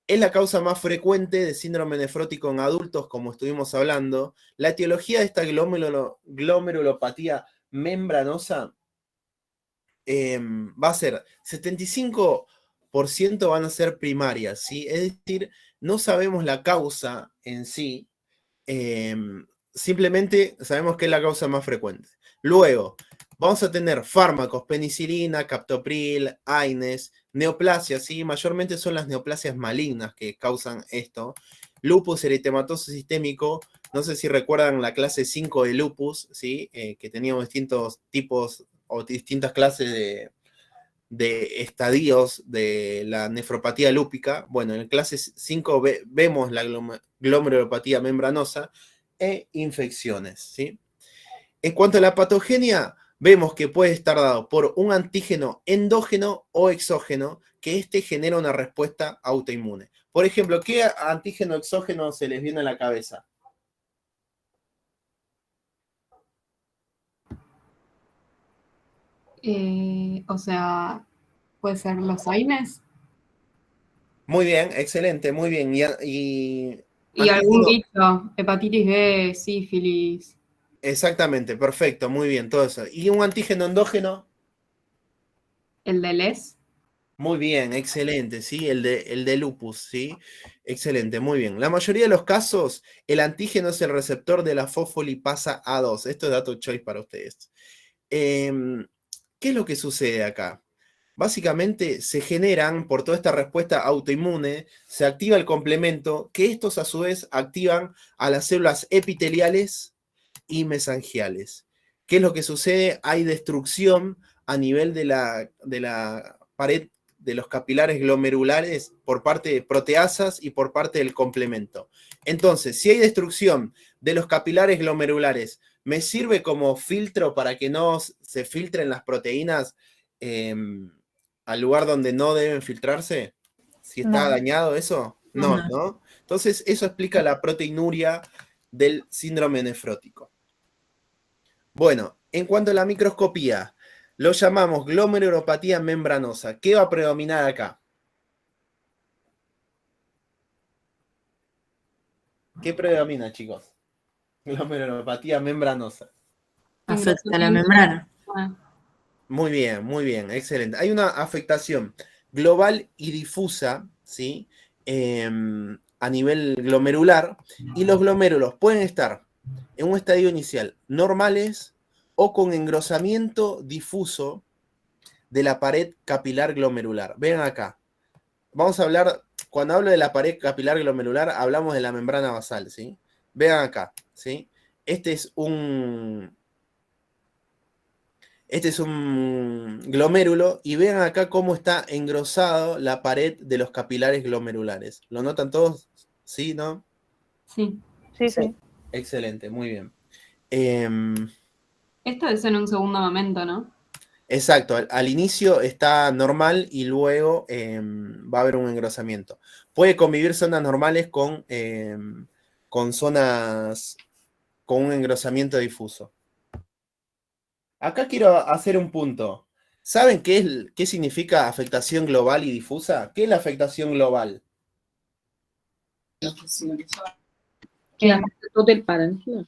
Es la causa más frecuente de síndrome nefrótico en adultos, como estuvimos hablando. La etiología de esta glomerulopatía membranosa va a ser 75% van a ser primarias, ¿sí? Es decir, no sabemos la causa en sí, simplemente sabemos que es la causa más frecuente. Luego, vamos a tener fármacos, penicilina, captopril, AINES, neoplasias, ¿sí? Mayormente son las neoplasias malignas que causan esto. Lupus eritematoso sistémico, no sé si recuerdan la clase 5 de lupus, ¿sí? Que teníamos distintos tipos o distintas clases de estadios de la nefropatía lúpica. Bueno, en el clase 5 vemos la glomerulopatía membranosa e infecciones, ¿sí? En cuanto a la patogenia, vemos que puede estar dado por un antígeno endógeno o exógeno, que genera una respuesta autoinmune. Por ejemplo, ¿qué antígeno exógeno se les viene a la cabeza? O sea, puede ser los AINES Muy bien, excelente, muy bien. y algún bicho, hepatitis B, sífilis. Exactamente, perfecto, muy bien, todo eso. ¿Y un antígeno endógeno? ¿El de LES? Muy bien, excelente, ¿sí? El de lupus, ¿sí? Excelente, muy bien. La mayoría de los casos, el antígeno es el receptor de la fosfolipasa A2. Esto es dato choice para ustedes. ¿Qué es lo que sucede acá? Básicamente se generan, por toda esta respuesta autoinmune, se activa el complemento, que estos a su vez activan a las células epiteliales y mesangiales. ¿Qué es lo que sucede? Hay destrucción a nivel de la pared de los capilares glomerulares por parte de proteasas y por parte del complemento. Entonces, si hay destrucción de los capilares glomerulares, ¿me sirve como filtro para que no se filtren las proteínas al lugar donde no deben filtrarse? Si está dañado eso, no. Entonces, eso explica la proteinuria del síndrome nefrótico. Bueno, en cuanto a la microscopía, lo llamamos glomerulopatía membranosa. ¿Qué va a predominar acá? ¿Qué predomina, chicos? Glomerulopatía membranosa. Afecta la membrana. Muy bien, excelente. Hay una afectación global y difusa, ¿sí? A nivel glomerular, y los glomérulos pueden estar en un estadio inicial normales o con engrosamiento difuso de la pared capilar glomerular. Vean acá. Vamos a hablar, cuando hablo de la pared capilar glomerular, hablamos de la membrana basal, ¿sí? Vean acá, ¿sí? Este es un glomérulo y vean acá cómo está engrosado la pared de los capilares glomerulares. ¿Lo notan todos? ¿Sí, no? Sí. Sí. Excelente, muy bien. Esto es en un segundo momento, ¿no? Exacto, al inicio está normal y luego va a haber un engrosamiento. Puede convivir zonas normales con zonas con un engrosamiento difuso. Acá quiero hacer un punto. ¿Saben qué significa afectación global y difusa? ¿Qué es la afectación global? Que afecta todo el parénquima.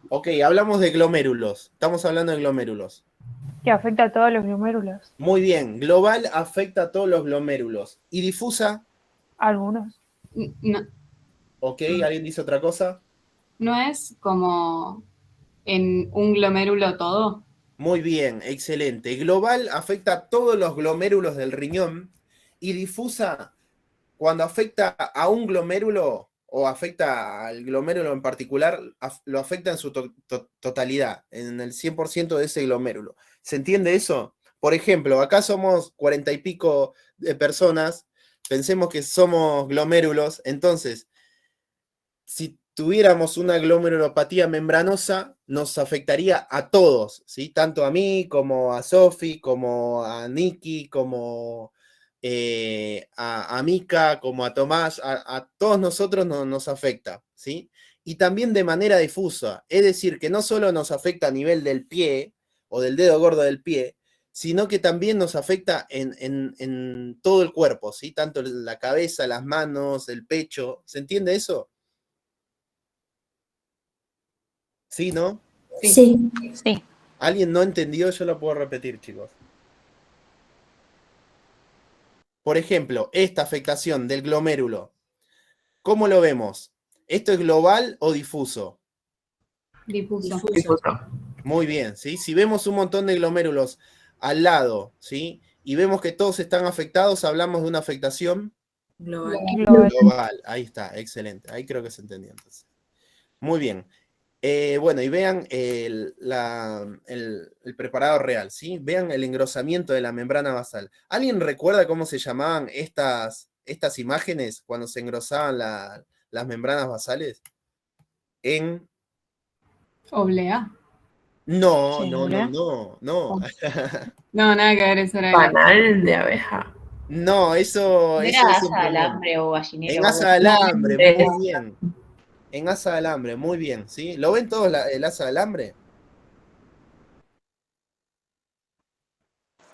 Ok, hablamos de glomérulos. Estamos hablando de glomérulos. Que afecta a todos los glomérulos. Muy bien. Global afecta a todos los glomérulos. ¿Y difusa? Algunos. No, Ok, ¿alguien dice otra cosa? no es como en un glomérulo todo. Muy bien, excelente. Global afecta a todos los glomérulos del riñón y difusa cuando afecta a un glomérulo o afecta al glomérulo en particular, lo afecta en su totalidad, en el 100% de ese glomérulo. ¿Se entiende eso? Por ejemplo, acá somos 40 y pico de personas, pensemos que somos glomérulos, entonces, si tuviéramos una glomerulopatía membranosa, nos afectaría a todos, ¿sí? Tanto a mí, como a Sofi, como a Nikki, como a Mika, como a Tomás, a todos nosotros nos afecta, ¿sí? Y también de manera difusa, es decir, que no solo nos afecta a nivel del pie o del dedo gordo del pie, sino que también nos afecta en todo el cuerpo, ¿sí? Tanto la cabeza, las manos, el pecho, ¿se entiende eso? ¿Sí, no? Sí. Sí. ¿Alguien no entendió? Yo lo puedo repetir, chicos. Por ejemplo, esta afectación del glomérulo, ¿cómo lo vemos? ¿Esto es global o difuso? Difuso. Muy bien, ¿sí? Si vemos un montón de glomérulos al lado, ¿sí? Y vemos que todos están afectados, hablamos de una afectación Global. global. Ahí está, excelente. Ahí creo que se entendió entonces. Muy bien. Bueno, y vean el preparado real, ¿sí? Vean el engrosamiento de la membrana basal. ¿Alguien recuerda cómo se llamaban estas imágenes cuando se engrosaban las membranas basales? Oblea. No, Sí, no, no, ¿verdad? no, no. No, nada que ver, eso era Panal de abeja. No, eso ¿No es era un asa de problema. alambre o gallinero En o algo asa de así? alambre, muy bien. En asa de alambre, muy bien, ¿sí? ¿Lo ven todos el asa de alambre?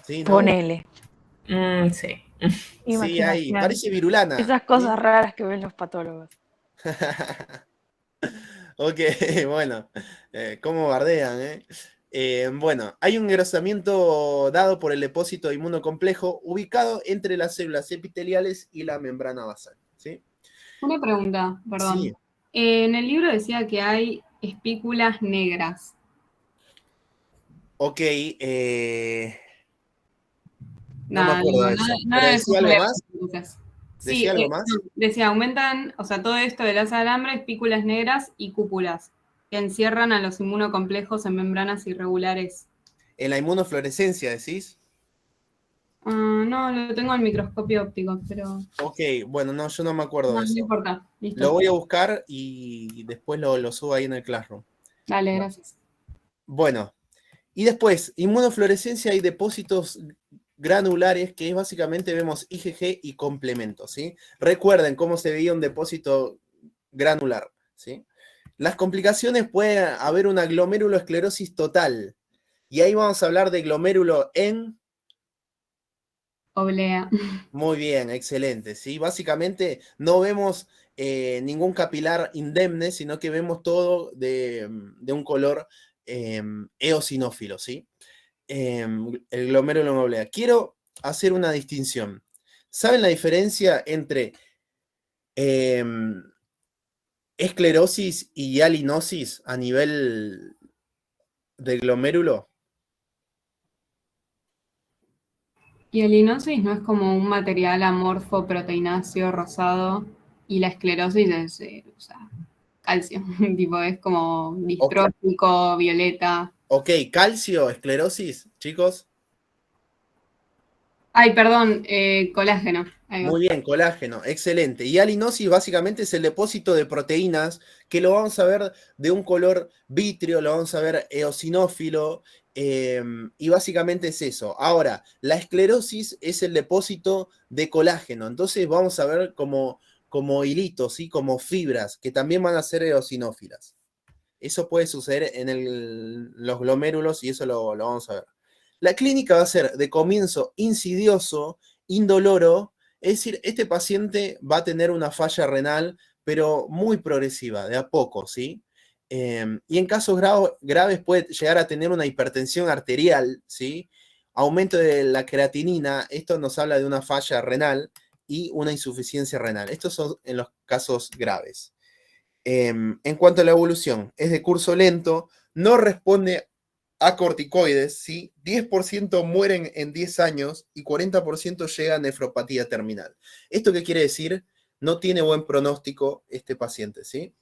Sí, ¿no? Ponele. Sí. Sí, ahí. Imaginación. Parece virulana. Esas ¿sí? cosas raras que ven los patólogos. Ok, bueno, cómo bardean, ¿eh? Bueno, hay un engrosamiento dado por el depósito inmunocomplejo ubicado entre las células epiteliales y la membrana basal, ¿sí? Una pregunta, perdón. Sí. En el libro decía que hay espículas negras. Ok, no me Nada, acuerdo de eso. no ¿Pero de decía algo más? entonces. Sí, ¿Decía algo más? decía, aumentan, o sea, todo esto del asa de alambre, espículas negras y cúpulas, que encierran a los inmunocomplejos en membranas irregulares. En la inmunofluorescencia, decís. No, lo tengo en microscopio óptico, pero Ok, bueno, no, yo no me acuerdo no, de no eso. importa. Listo. Lo voy a buscar y después lo subo ahí en el Classroom. Dale, gracias. Bueno, y después, inmunofluorescencia y depósitos granulares, que es básicamente vemos IgG y complementos, ¿sí? Recuerden cómo se veía un depósito granular, ¿sí? Las complicaciones puede haber una glomeruloesclerosis total, y ahí vamos a hablar de glomérulo en... Oblea. Muy bien, excelente, ¿sí? Básicamente no vemos ningún capilar indemne, sino que vemos todo de un color eosinófilo, ¿sí? El glomérulo en oblea. Quiero hacer una distinción. ¿Saben la diferencia entre esclerosis y hialinosis a nivel del glomérulo? Y el hinosis no es como un material amorfo proteináceo rosado y la esclerosis es, o sea, calcio, tipo es como distrófico, violeta. Ok, calcio, esclerosis, chicos. Ay, perdón, colágeno. Ahí va. Muy bien, colágeno, excelente. Y hialinosis básicamente es el depósito de proteínas que lo vamos a ver de un color vítreo, lo vamos a ver eosinófilo, y básicamente es eso. Ahora, la esclerosis es el depósito de colágeno, entonces vamos a ver como hilitos, ¿sí? Como fibras, que también van a ser eosinófilas. Eso puede suceder en los glomérulos y eso lo vamos a ver. La clínica va a ser de comienzo insidioso, indoloro, es decir, este paciente va a tener una falla renal, pero muy progresiva, de a poco, ¿sí? Y en casos graves puede llegar a tener una hipertensión arterial, ¿sí? Aumento de la creatinina, esto nos habla de una falla renal y una insuficiencia renal. Estos son en los casos graves. En cuanto a la evolución, es de curso lento, no responde a corticoides, ¿sí? 10% mueren en 10 años y 40% llega a nefropatía terminal. ¿Esto qué quiere decir? No tiene buen pronóstico este paciente, ¿sí?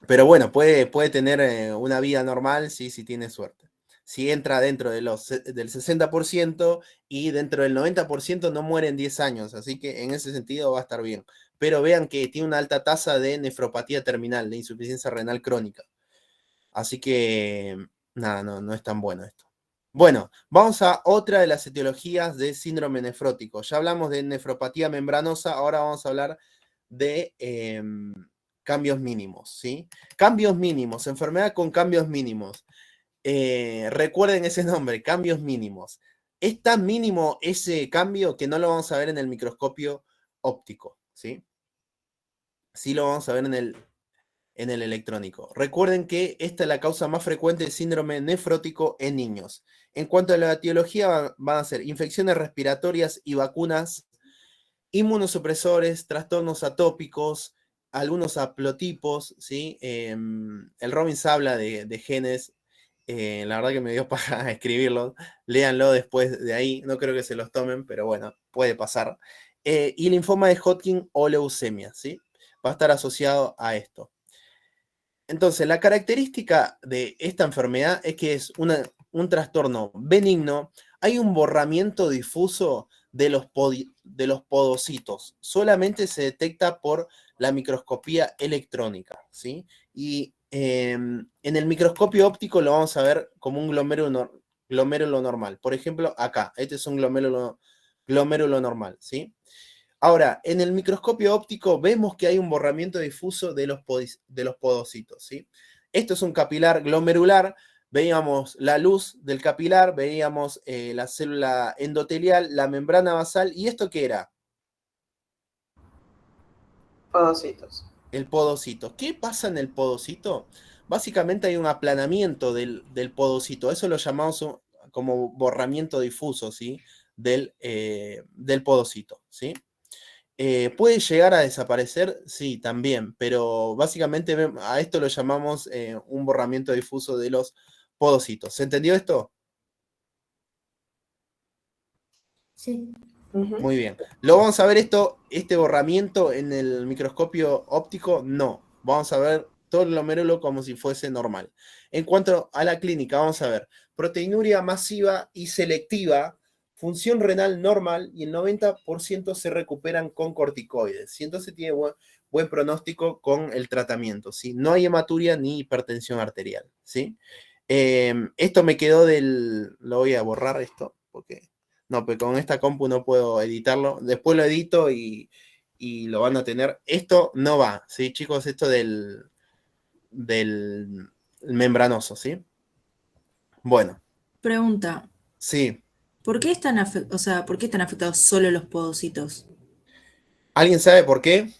Pero bueno, puede tener una vida normal, ¿sí? Si tiene suerte. Si entra dentro del 60% y dentro del 90% no muere en 10 años, así que en ese sentido va a estar bien. Pero vean que tiene una alta tasa de nefropatía terminal, de insuficiencia renal crónica. Así que, nada, no es tan bueno esto. Bueno, vamos a otra de las etiologías de síndrome nefrótico. Ya hablamos de nefropatía membranosa, ahora vamos a hablar de cambios mínimos, ¿sí? Cambios mínimos, enfermedad con cambios mínimos. Recuerden ese nombre, cambios mínimos. Es tan mínimo ese cambio que no lo vamos a ver en el microscopio óptico, ¿sí? Sí lo vamos a ver en el electrónico. Recuerden que esta es la causa más frecuente de síndrome nefrótico en niños. En cuanto a la etiología, van a ser infecciones respiratorias y vacunas, inmunosupresores, trastornos atópicos, algunos haplotipos, ¿sí? El Robbins habla de genes, la verdad que me dio paja escribirlo, léanlo después de ahí, no creo que se los tomen, pero bueno, puede pasar. Y linfoma de Hodgkin o leucemia, ¿sí? Va a estar asociado a esto. Entonces, la característica de esta enfermedad es que es un trastorno benigno, hay un borramiento difuso de los podocitos, solamente se detecta por la microscopía electrónica, ¿sí? Y en el microscopio óptico lo vamos a ver como un glomérulo normal. Por ejemplo, acá, este es un glomérulo normal, ¿sí? Ahora, en el microscopio óptico vemos que hay un borramiento difuso de los podocitos, ¿sí? Esto es un capilar glomerular, veíamos la luz del capilar, veíamos la célula endotelial, la membrana basal, ¿y esto qué era? Podocitos. El podocito. ¿Qué pasa en el podocito? Básicamente hay un aplanamiento del podocito, eso lo llamamos como borramiento difuso, ¿sí? Del podocito, ¿sí? ¿Puede llegar a desaparecer? Sí, también, pero básicamente a esto lo llamamos un borramiento difuso de los podocitos. ¿Se entendió esto? Sí. Muy bien. ¿Lo vamos a ver este borramiento en el microscopio óptico? No. Vamos a ver todo el glomérulo como si fuese normal. En cuanto a la clínica, vamos a ver proteinuria masiva y selectiva, función renal normal y el 90% se recuperan con corticoides. ¿Sí? Entonces tiene buen pronóstico con el tratamiento. ¿Sí? No hay hematuria ni hipertensión arterial. ¿Sí? Esto me quedó lo voy a borrar esto porque... No, pero con esta compu no puedo editarlo. Después lo edito y lo van a tener. Esto no va, ¿sí, chicos? Esto del membranoso, ¿sí? Bueno, Pregunta, sí. ¿por qué ¿por qué están afectados solo los podocitos? ¿Alguien sabe por qué?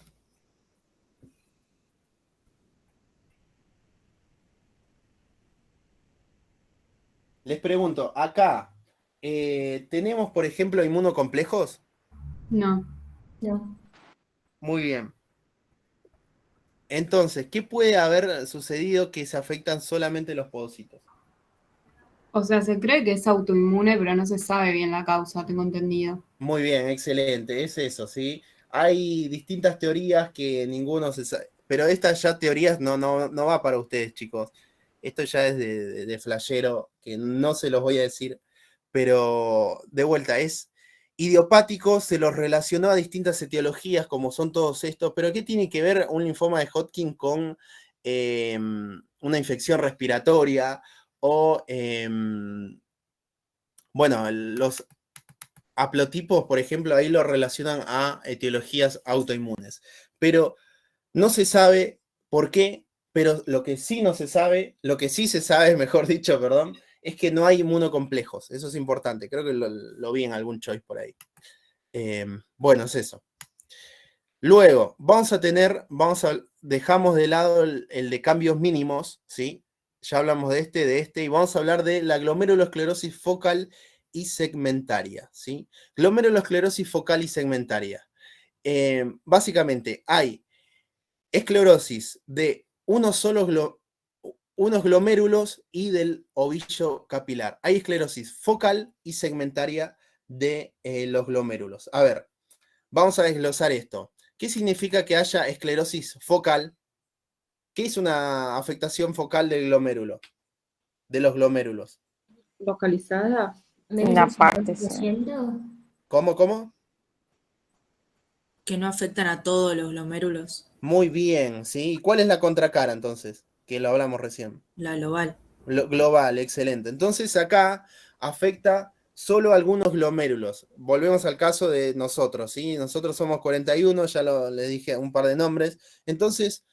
Les pregunto, acá, ¿tenemos, por ejemplo, inmunocomplejos? No. No. Muy bien. Entonces, ¿qué puede haber sucedido que se afectan solamente los podocitos? O sea, se cree que es autoinmune, pero no se sabe bien la causa, tengo entendido. Muy bien, excelente, es eso, ¿sí? Hay distintas teorías que ninguno se sabe, pero estas ya teorías no va para ustedes, chicos. Esto ya es de flashero, que no se los voy a decir, pero de vuelta, es idiopático, se los relacionó a distintas etiologías, como son todos estos, pero ¿qué tiene que ver un linfoma de Hodgkin con una infección respiratoria o, bueno, los haplotipos, por ejemplo, ahí lo relacionan a etiologías autoinmunes. Pero No se sabe por qué, pero lo que sí no se sabe, lo que sí se sabe, mejor dicho, perdón, es que no hay inmunocomplejos. Eso es importante. Creo que lo vi en algún choice por ahí. Bueno, es eso. Luego, dejamos de lado el de cambios mínimos, ¿sí? Ya hablamos de este, y vamos a hablar de la glomerulosclerosis focal y segmentaria, ¿sí? Glomerulosclerosis focal y segmentaria. Básicamente, hay esclerosis de unos glomérulos y del ovillo capilar. Hay esclerosis focal y segmentaria de los glomérulos. A ver, vamos a desglosar esto. ¿Qué significa que haya esclerosis focal? ¿Qué es una afectación focal del glomérulo? De los glomérulos. Localizada. Menos Una del parte, sí. 50%. ¿Cómo? Que no afectan a todos los glomérulos. Muy bien, ¿sí? ¿Y cuál es la contracara entonces? Que lo hablamos recién. La global. Global, excelente. Entonces acá afecta solo algunos glomérulos. Volvemos al caso de nosotros, ¿sí? Nosotros somos 41, ya les dije un par de nombres. Entonces,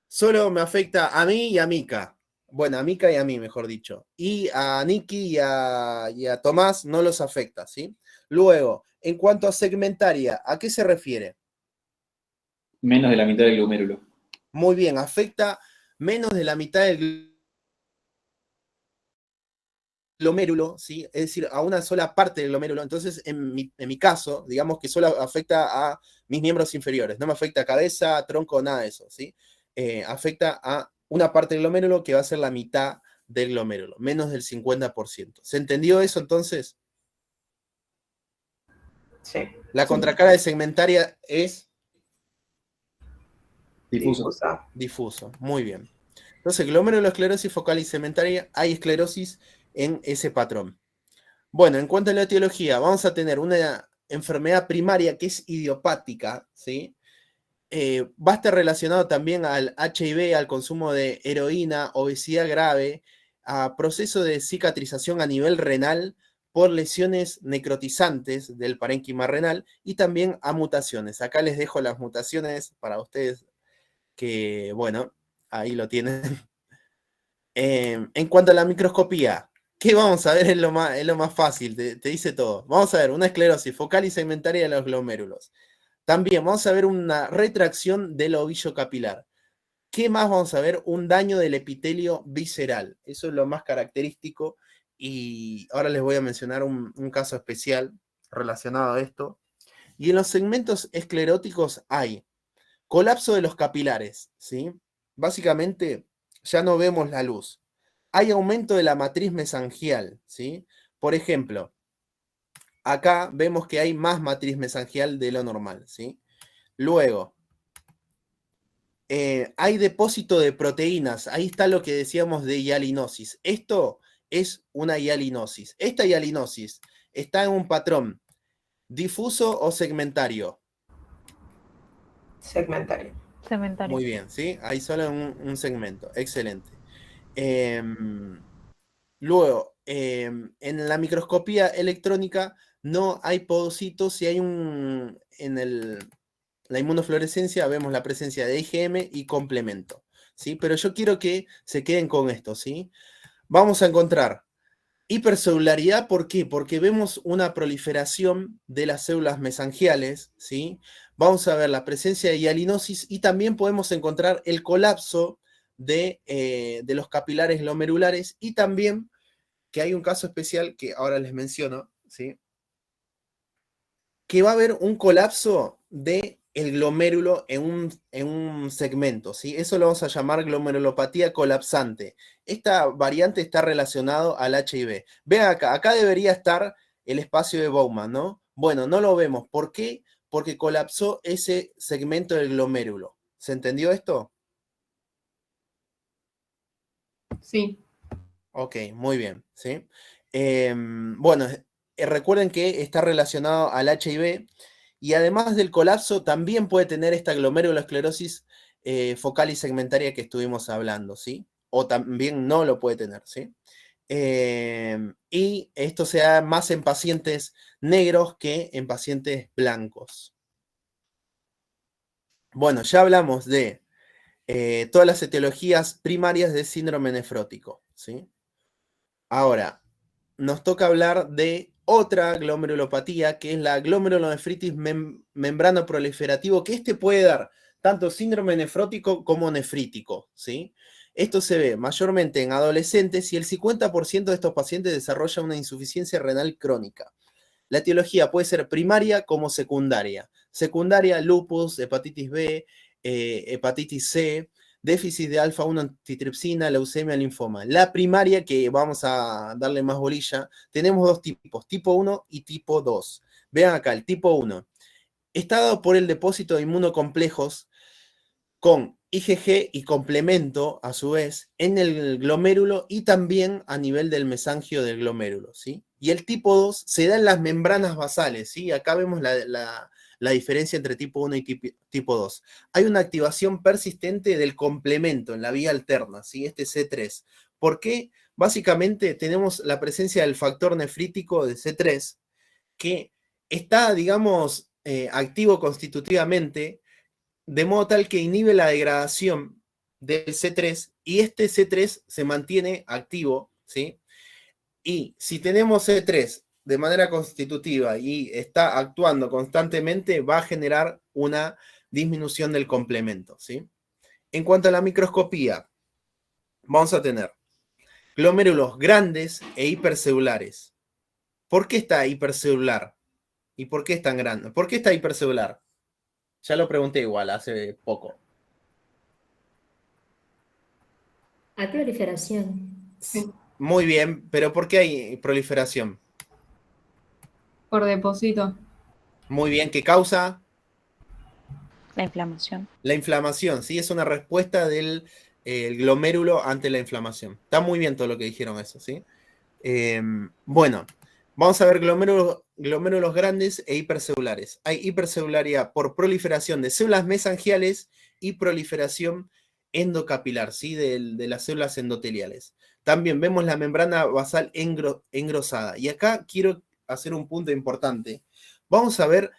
solo me afecta a mí y a Mika. Bueno, a Mika y a mí, mejor dicho. Y a Nicky y a Tomás no los afecta, ¿sí? Luego, en cuanto a segmentaria, ¿a qué se refiere? Menos de la mitad del glomérulo. Muy bien, afecta menos de la mitad del glomérulo, ¿sí? Es decir, a una sola parte del glomérulo. Entonces, en mi caso, digamos que solo afecta a mis miembros inferiores. No me afecta a cabeza, tronco, nada de eso, ¿sí? Afecta a una parte del glomérulo que va a ser la mitad del glomérulo, menos del 50%. ¿Se entendió eso entonces? Sí. La contracara de segmentaria es Difuso. difuso. Muy bien. Entonces, glomerulosclerosis focal y segmentaria, hay esclerosis en ese patrón. Bueno, en cuanto a la etiología, vamos a tener una enfermedad primaria que es idiopática, ¿sí? Va a estar relacionado también al HIV, al consumo de heroína, obesidad grave, a proceso de cicatrización a nivel renal por lesiones necrotizantes del parénquima renal y también a mutaciones. Acá les dejo las mutaciones para ustedes que, bueno, ahí lo tienen. En cuanto a la microscopía, ¿qué vamos a ver? Es lo más fácil, te dice todo. Vamos a ver una esclerosis focal y segmentaria de los glomérulos. También vamos a ver una retracción del ovillo capilar. ¿Qué más vamos a ver? Un daño del epitelio visceral. Eso es lo más característico. Y ahora les voy a mencionar un caso especial relacionado a esto. Y en los segmentos escleróticos hay colapso de los capilares, ¿sí? Básicamente ya no vemos la luz. Hay aumento de la matriz mesangial, ¿sí? Por ejemplo, acá vemos que hay más matriz mesangial de lo normal, ¿sí? Luego, hay depósito de proteínas. Ahí está lo que decíamos de hialinosis. Esto es una hialinosis. Esta hialinosis está en un patrón difuso o segmentario. Segmentario. Cementario. Muy bien, ¿sí? Hay solo un segmento. Excelente. Luego, en la microscopía electrónica no hay podocitos y hay la inmunofluorescencia vemos la presencia de IgM y complemento, ¿sí? Pero yo quiero que se queden con esto, ¿sí? Vamos a encontrar hipercelularidad, ¿por qué? Porque vemos una proliferación de las células mesangiales, ¿sí? Vamos a ver la presencia de hialinosis y también podemos encontrar el colapso de los capilares glomerulares y también que hay un caso especial que ahora les menciono, ¿sí? Que va a haber un colapso del glomérulo en un segmento, ¿sí? Eso lo vamos a llamar glomerulopatía colapsante. Esta variante está relacionado al HIV. Vean acá debería estar el espacio de Bowman, ¿no? Bueno, no lo vemos. ¿Por qué? Porque colapsó ese segmento del glomérulo. ¿Se entendió esto? Sí. Ok, muy bien, ¿sí? Bueno, recuerden que está relacionado al HIV y además del colapso también puede tener esta glomerulosclerosis focal y segmentaria que estuvimos hablando, ¿sí? O también no lo puede tener, ¿sí? Y esto se da más en pacientes negros que en pacientes blancos. Bueno, ya hablamos de todas las etiologías primarias de síndrome nefrótico, ¿sí? Ahora, nos toca hablar de otra glomerulopatía, que es la glomerulonefritis membrano proliferativo, que puede dar tanto síndrome nefrótico como nefrítico, ¿sí? Esto se ve mayormente en adolescentes y el 50% de estos pacientes desarrolla una insuficiencia renal crónica. La etiología puede ser primaria como secundaria. Secundaria, lupus, hepatitis B, hepatitis C, déficit de alfa-1 antitripsina, leucemia, linfoma. La primaria, que vamos a darle más bolilla, tenemos dos tipos, tipo 1 y tipo 2. Vean acá, el tipo 1 está dado por el depósito de inmunocomplejos con IgG y complemento, a su vez, en el glomérulo y también a nivel del mesangio del glomérulo, ¿sí? Y el tipo 2 se da en las membranas basales, ¿sí? Acá vemos la diferencia entre tipo 1 y tipo 2. Hay una activación persistente del complemento en la vía alterna, ¿sí? Este C3. ¿Por qué? Básicamente tenemos la presencia del factor nefrítico de C3 que está, digamos, activo constitutivamente, de modo tal que inhibe la degradación del C3 y este C3 se mantiene activo, ¿sí? Y si tenemos C3 de manera constitutiva y está actuando constantemente, va a generar una disminución del complemento, ¿sí? En cuanto a la microscopía, vamos a tener glomérulos grandes e hipercelulares. ¿Por qué está hipercelular? ¿Y por qué es tan grande? ¿Por qué está hipercelular? Ya lo pregunté igual hace poco. Hay proliferación. Sí. Muy bien, pero ¿por qué hay proliferación? Por depósito. Muy bien, ¿qué causa? La inflamación. La inflamación, ¿sí? Es una respuesta del glomérulo ante la inflamación. Está muy bien todo lo que dijeron eso, ¿sí? Bueno, vamos a ver glomérulos grandes e hipercelulares. Hay hipercelularidad por proliferación de células mesangiales y proliferación endocapilar, ¿sí? De las células endoteliales. También vemos la membrana basal engrosada. Y acá quiero hacer un punto importante. Vamos a ver,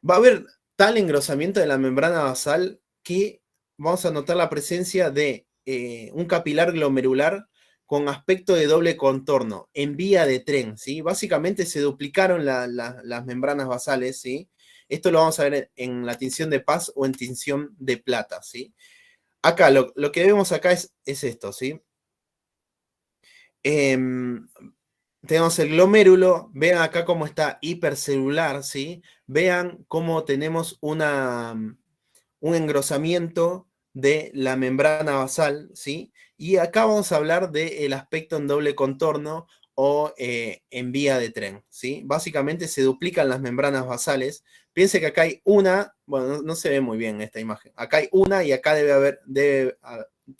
va a haber tal engrosamiento de la membrana basal que vamos a notar la presencia de un capilar glomerular con aspecto de doble contorno, en vía de tren, ¿sí? Básicamente se duplicaron las membranas basales, ¿sí? Esto lo vamos a ver en la tinción de Paz o en tinción de plata, ¿sí? Acá, lo que vemos acá es esto, ¿sí? Tenemos el glomérulo, vean acá cómo está hipercelular, ¿sí? Vean cómo tenemos un engrosamiento de la membrana basal, ¿sí? Y acá vamos a hablar del aspecto en doble contorno o en vía de tren, ¿sí? Básicamente se duplican las membranas basales. Piense que acá hay una, bueno, no se ve muy bien esta imagen. Acá hay una y acá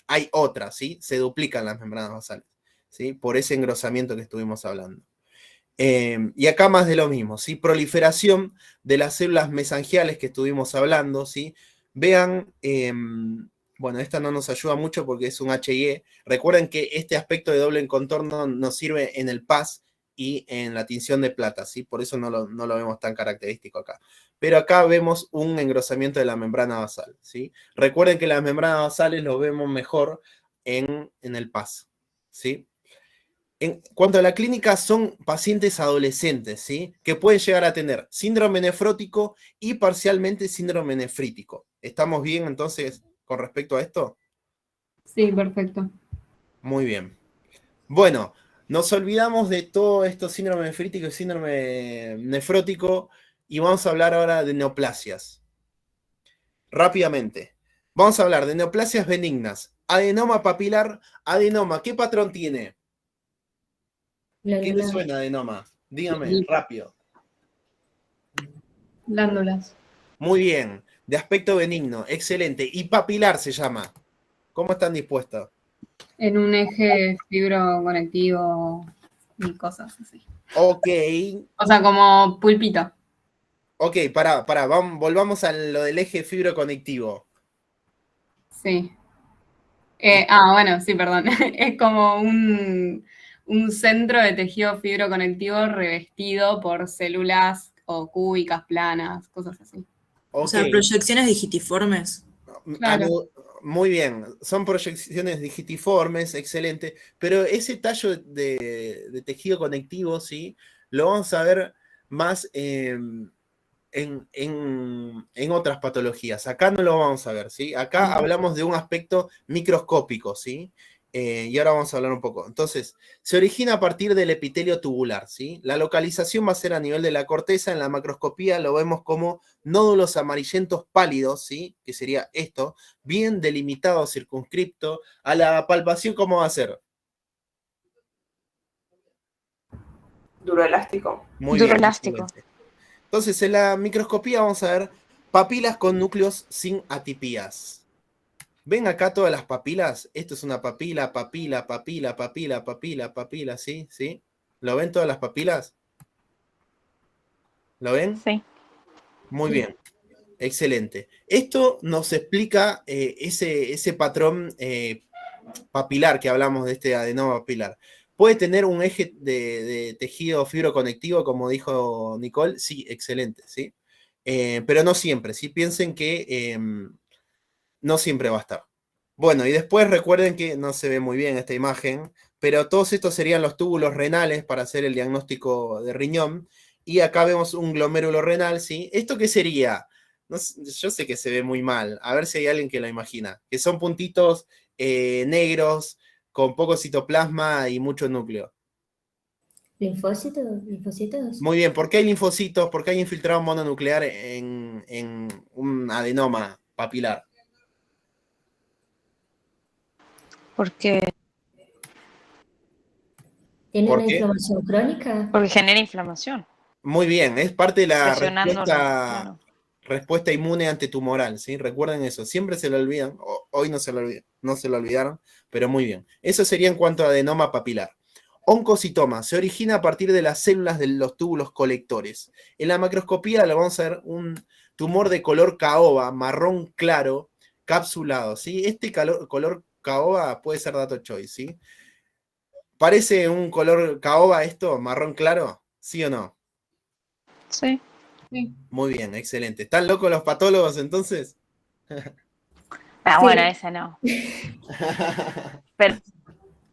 hay otra, ¿sí? Se duplican las membranas basales, ¿sí? Por ese engrosamiento que estuvimos hablando. Y acá más de lo mismo, ¿sí? Proliferación de las células mesangiales que estuvimos hablando, ¿sí? Vean, bueno, esta no nos ayuda mucho porque es un HIE. Recuerden que este aspecto de doble contorno nos sirve en el PAS y en la tinción de plata, ¿sí? Por eso no lo vemos tan característico acá. Pero acá vemos un engrosamiento de la membrana basal, ¿sí? Recuerden que las membranas basales lo vemos mejor en el PAS, ¿sí? En cuanto a la clínica, son pacientes adolescentes, ¿sí? Que pueden llegar a tener síndrome nefrótico y parcialmente síndrome nefrítico. ¿Estamos bien entonces con respecto a esto? Sí, perfecto. Muy bien. Bueno, nos olvidamos de todo esto, síndrome nefrítico y síndrome nefrótico, y vamos a hablar ahora de neoplasias. Rápidamente. Vamos a hablar de neoplasias benignas. Adenoma papilar, adenoma, ¿qué patrón tiene? ¿Qué le suena adenoma? Dígame, rápido. Glándulas. Muy bien. De aspecto benigno, excelente. Y papilar se llama. ¿Cómo están dispuestos? En un eje fibroconectivo y cosas así. Ok. O sea, como pulpito. Ok, pará, volvamos a lo del eje fibroconectivo. Sí. Bueno, sí, perdón. Es como un centro de tejido fibroconectivo revestido por células o cúbicas planas, cosas así. O sea, Ok. proyecciones digitiformes. Claro. Muy bien, son proyecciones digitiformes, excelente, pero ese tallo de tejido conectivo, ¿sí? Lo vamos a ver más en otras patologías. Acá no lo vamos a ver, ¿sí? Acá hablamos de un aspecto microscópico, ¿sí? Y ahora vamos a hablar un poco. Entonces, se origina a partir del epitelio tubular, ¿sí? La localización va a ser a nivel de la corteza. En la macroscopía lo vemos como nódulos amarillentos pálidos, ¿sí? Que sería esto, bien delimitado, circunscripto. A la palpación, ¿cómo va a ser? Duro elástico. Muy Duro bien, elástico. excelente. Entonces, en la microscopía vamos a ver papilas con núcleos sin atipías. ¿Ven acá todas las papilas? Esto es una papila, papila, papila, papila, papila, papila, ¿sí? ¿Sí? ¿Lo ven todas las papilas? ¿Lo ven? Sí. Muy Sí. bien. Excelente. Esto nos explica ese patrón papilar que hablamos de este adenoma papilar. ¿Puede tener un eje de tejido fibroconectivo, como dijo Nicole? Sí, excelente, ¿sí? Pero no siempre, ¿sí? Piensen que no siempre va a estar. Bueno, y después recuerden que no se ve muy bien esta imagen, pero todos estos serían los túbulos renales para hacer el diagnóstico de riñón. Y acá vemos un glomérulo renal, ¿sí? ¿Esto qué sería? No sé, yo sé que se ve muy mal, a ver si hay alguien que lo imagina. Que son puntitos negros con poco citoplasma y mucho núcleo. Linfocitos. Muy bien, ¿por qué hay linfocitos? ¿Por qué hay infiltrado mononuclear en un adenoma papilar? Porque ¿Tiene ¿Por una qué? inflamación crónica? genera inflamación. Muy bien, es parte de la Presionándolo, claro. respuesta inmune antitumoral, ¿sí? Recuerden eso, siempre se lo olvidan, hoy no se lo olvidaron, pero muy bien. Eso sería en cuanto a adenoma papilar. Oncocitoma, se origina a partir de las células de los túbulos colectores. En la macroscopía lo vamos a ver un tumor de color caoba, marrón claro, capsulado, ¿sí? Este color caoba puede ser dato choice, ¿sí? ¿Parece un color caoba esto, marrón claro? ¿Sí o no? Sí. Sí. Muy bien, excelente. ¿Están locos los patólogos entonces? Ah, Sí. bueno, ese no. Pero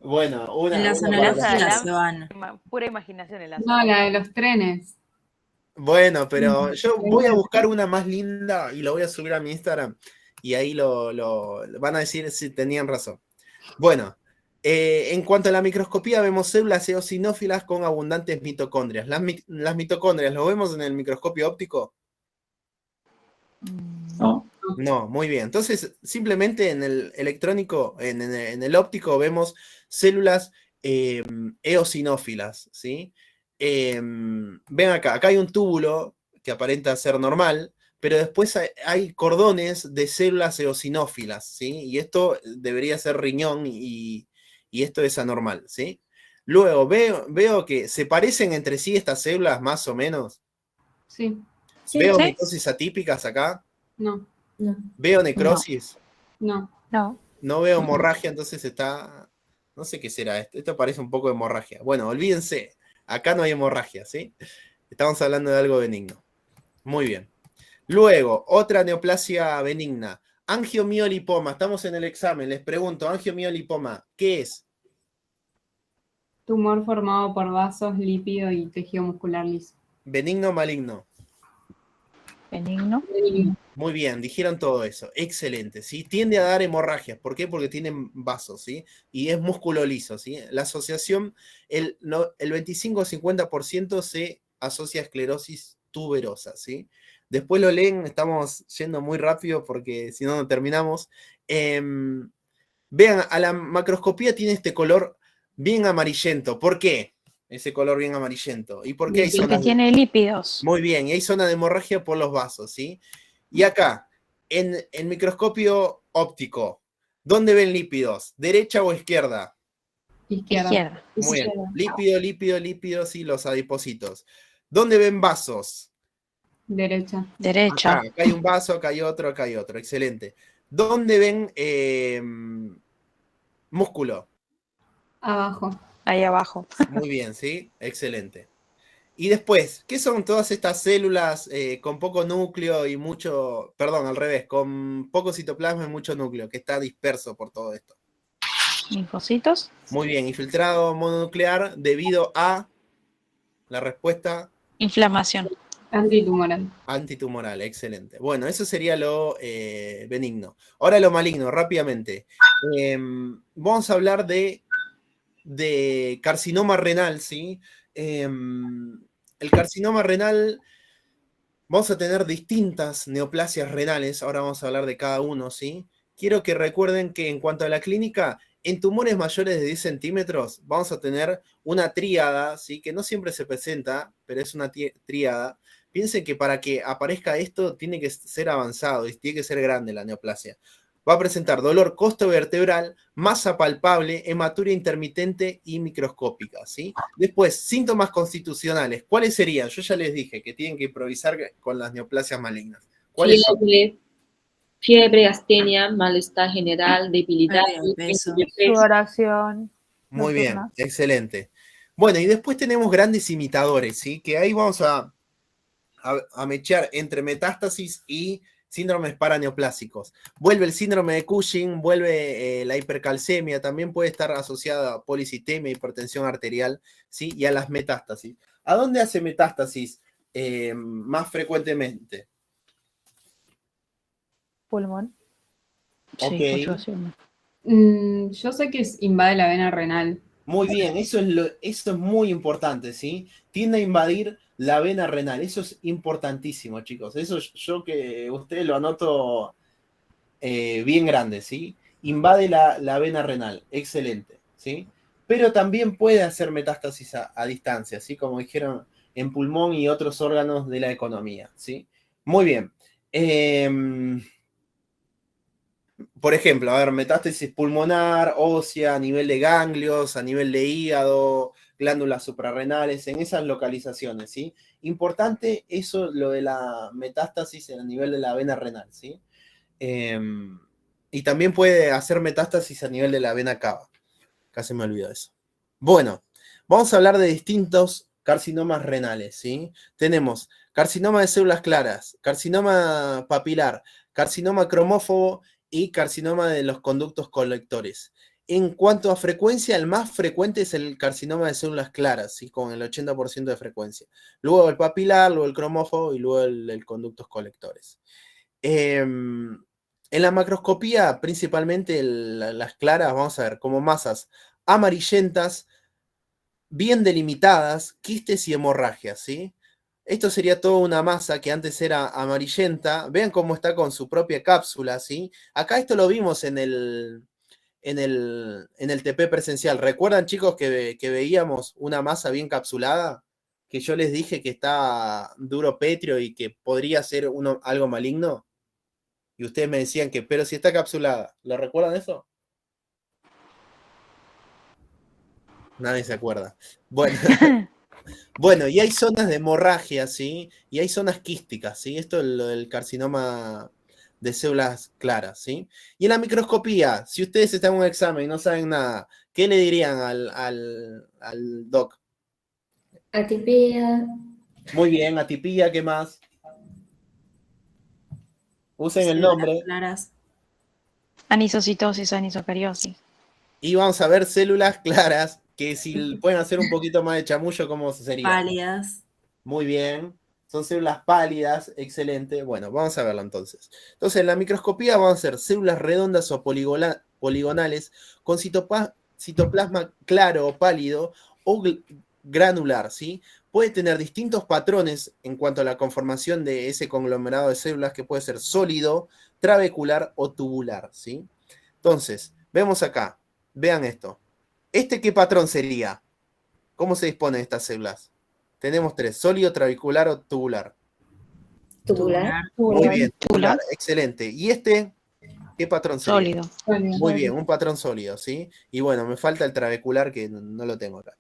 Bueno, En las una para esa analogías la se van. pura imaginación el No, la de los trenes. Bueno, pero yo voy a Trenes. buscar una más linda y lo voy a subir a mi Instagram y ahí lo van a decir si tenían razón. Bueno, en cuanto a la microscopía, vemos células eosinófilas con abundantes mitocondrias. Las mitocondrias, ¿lo vemos en el microscopio óptico? No. No, muy bien. Entonces, simplemente en el electrónico, en el óptico, vemos células eosinófilas, ¿sí? Ven acá hay un túbulo que aparenta ser normal, pero después hay cordones de células eosinófilas, ¿sí? Y esto debería ser riñón y esto es anormal, ¿sí? Luego veo que se parecen entre sí estas células más o menos. Sí. Sí. Veo Sí. mitosis atípicas acá. No. No. Veo necrosis. No. No. No veo hemorragia, entonces está. No sé qué será esto. Esto parece un poco de hemorragia. Bueno, olvídense. Acá no hay hemorragia, ¿sí? Estamos hablando de algo benigno. Muy bien. Luego, otra neoplasia benigna. Angiomiolipoma. Estamos en el examen. Les pregunto, angiomiolipoma, ¿qué es? Tumor formado por vasos, lípido y tejido muscular liso. ¿Benigno o maligno? Benigno. Muy bien, dijeron todo eso. Excelente, ¿sí? Tiende a dar hemorragias. ¿Por qué? Porque tienen vasos, ¿sí? Y es músculo liso, ¿sí? La asociación, el 25-50% se asocia a esclerosis tuberosa, ¿sí? Después lo leen, estamos yendo muy rápido porque si no, no terminamos. Vean, a la macroscopía tiene este color bien amarillento. ¿Por qué? Ese color bien amarillento. ¿Y por qué hay Lípido. Porque zonas tiene lípidos. Muy bien, y hay zona de hemorragia por los vasos, ¿sí? Y acá, en microscopio óptico, ¿dónde ven lípidos? ¿Derecha o izquierda? Izquierda. Muy bien. Izquierda. Lípido, sí, los adipocitos. ¿Dónde ven vasos? Derecha. Derecha. Acá hay un vaso, acá hay otro, excelente. ¿Dónde ven músculo? Abajo. Ahí abajo. Muy bien, ¿sí? Excelente. Y después, ¿qué son todas estas células con poco núcleo y mucho, perdón, al revés, con poco citoplasma y mucho núcleo, que está disperso por todo esto? Linfocitos. Muy bien, infiltrado mononuclear debido a la respuesta Inflamación. Antitumoral. antitumoral, excelente. Bueno, eso sería lo benigno. Ahora lo maligno, rápidamente. Vamos a hablar de carcinoma renal, ¿sí? El carcinoma renal, vamos a tener distintas neoplasias renales, ahora vamos a hablar de cada uno, ¿sí? Quiero que recuerden que en cuanto a la clínica, en tumores mayores de 10 centímetros vamos a tener una tríada, ¿sí? Que no siempre se presenta, pero es una tríada. Piensen que para que aparezca esto tiene que ser avanzado y tiene que ser grande la neoplasia. Va a presentar dolor costovertebral, masa palpable, hematuria intermitente y microscópica, ¿sí? Después, síntomas constitucionales. ¿Cuáles serían? Yo ya les dije que tienen que improvisar con las neoplasias malignas. ¿Cuáles son? Fiebre, astenia, malestar general, debilidad, Pérdida de peso. Sudoración. Muy bien, nocturna. excelente. Bueno, y después tenemos grandes imitadores, ¿sí? Que ahí vamos a mechar entre metástasis y síndromes paraneoplásicos. Vuelve el síndrome de Cushing, vuelve la hipercalcemia, también puede estar asociada a policitemia, hipertensión arterial, ¿sí? Y a las metástasis. ¿A dónde hace metástasis más frecuentemente? Pulmón. Ok. Yo sé que invade la vena renal. Muy bien, eso es muy importante, ¿sí? Tiende a invadir la vena renal, eso es importantísimo, chicos. Eso yo que ustedes lo anoto bien grande, ¿sí? Invade la vena renal, excelente, ¿sí? Pero también puede hacer metástasis a distancia, ¿sí? Como dijeron, en pulmón y otros órganos de la economía, ¿sí? Muy bien. Por ejemplo, a ver, metástasis pulmonar, ósea, a nivel de ganglios, a nivel de hígado, glándulas suprarrenales, en esas localizaciones, ¿sí? Importante eso, lo de la metástasis en el nivel de la vena renal, ¿sí? Y también puede hacer metástasis a nivel de la vena cava. Casi me olvido de eso. Bueno, vamos a hablar de distintos carcinomas renales, ¿sí? Tenemos carcinoma de células claras, carcinoma papilar, carcinoma cromófobo y carcinoma de los conductos colectores. En cuanto a frecuencia, el más frecuente es el carcinoma de células claras, ¿sí? Con el 80% de frecuencia. Luego el papilar, luego el cromófobo y luego el conductos colectores. En la macroscopía, principalmente las claras, vamos a ver, como masas amarillentas, bien delimitadas, quistes y hemorragias, ¿sí? Esto sería toda una masa que antes era amarillenta. Vean cómo está con su propia cápsula, ¿sí? Acá esto lo vimos en el TP presencial. ¿Recuerdan, chicos, que veíamos una masa bien capsulada? Que yo les dije que está duro pétreo y que podría ser algo maligno. Y ustedes me decían que, pero si está capsulada. ¿Lo recuerdan eso? Nadie se acuerda. Bueno. Bueno, y hay zonas de hemorragia, ¿sí? Y hay zonas quísticas, ¿sí? Esto es lo del carcinoma de células claras, ¿sí? Y en la microscopía, si ustedes están en un examen y no saben nada, ¿qué le dirían al doc? Atipia. Muy bien, atipía, ¿qué más? Usen el Células nombre. claras. Anisocitosis, anisocariosis. Y vamos a ver células claras, que si pueden hacer un poquito más de chamullo, ¿cómo sería? Pálidas. Muy bien. Son células pálidas, excelente. Bueno, vamos a verlo entonces. Entonces, en la microscopía vamos a hacer células redondas o poligonales con citoplasma claro o pálido o granular, ¿sí? Puede tener distintos patrones en cuanto a la conformación de ese conglomerado de células, que puede ser sólido, trabecular o tubular, ¿sí? Entonces, vemos acá. Vean esto. ¿Qué patrón sería? ¿Cómo se disponen estas células? Tenemos tres, sólido, trabecular o tubular. Tubular. Muy bien, tubular, excelente. ¿Y qué patrón sería? Sólido. Muy bien, un patrón sólido, ¿sí? Y bueno, me falta el trabecular que no lo tengo acá.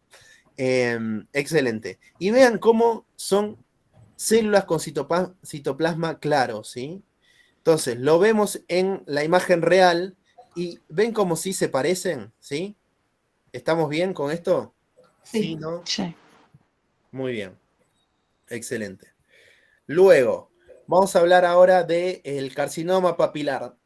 Excelente. Y vean cómo son células con citoplasma claro, ¿sí? Entonces, lo vemos en la imagen real y ven cómo sí se parecen, ¿sí? ¿Estamos bien con esto? Sí. ¿No? Sí. Muy bien. Excelente. Luego, vamos a hablar ahora del carcinoma papilar.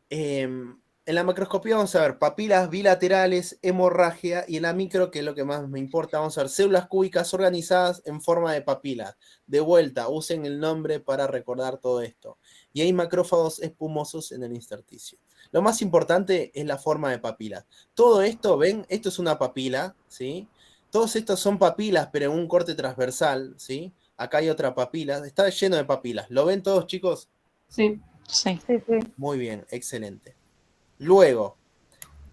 En la macroscopía vamos a ver papilas bilaterales, hemorragia, y en la micro, que es lo que más me importa, vamos a ver células cúbicas organizadas en forma de papilas. De vuelta, usen el nombre para recordar todo esto. Y hay macrófagos espumosos en el intersticio. Lo más importante es la forma de papilas. Todo esto, ven, esto es una papila, ¿sí? Todos estos son papilas, pero en un corte transversal, ¿sí? Acá hay otra papila, está lleno de papilas. ¿Lo ven todos, chicos? Sí. Sí. Sí, sí. Muy bien, excelente. Luego,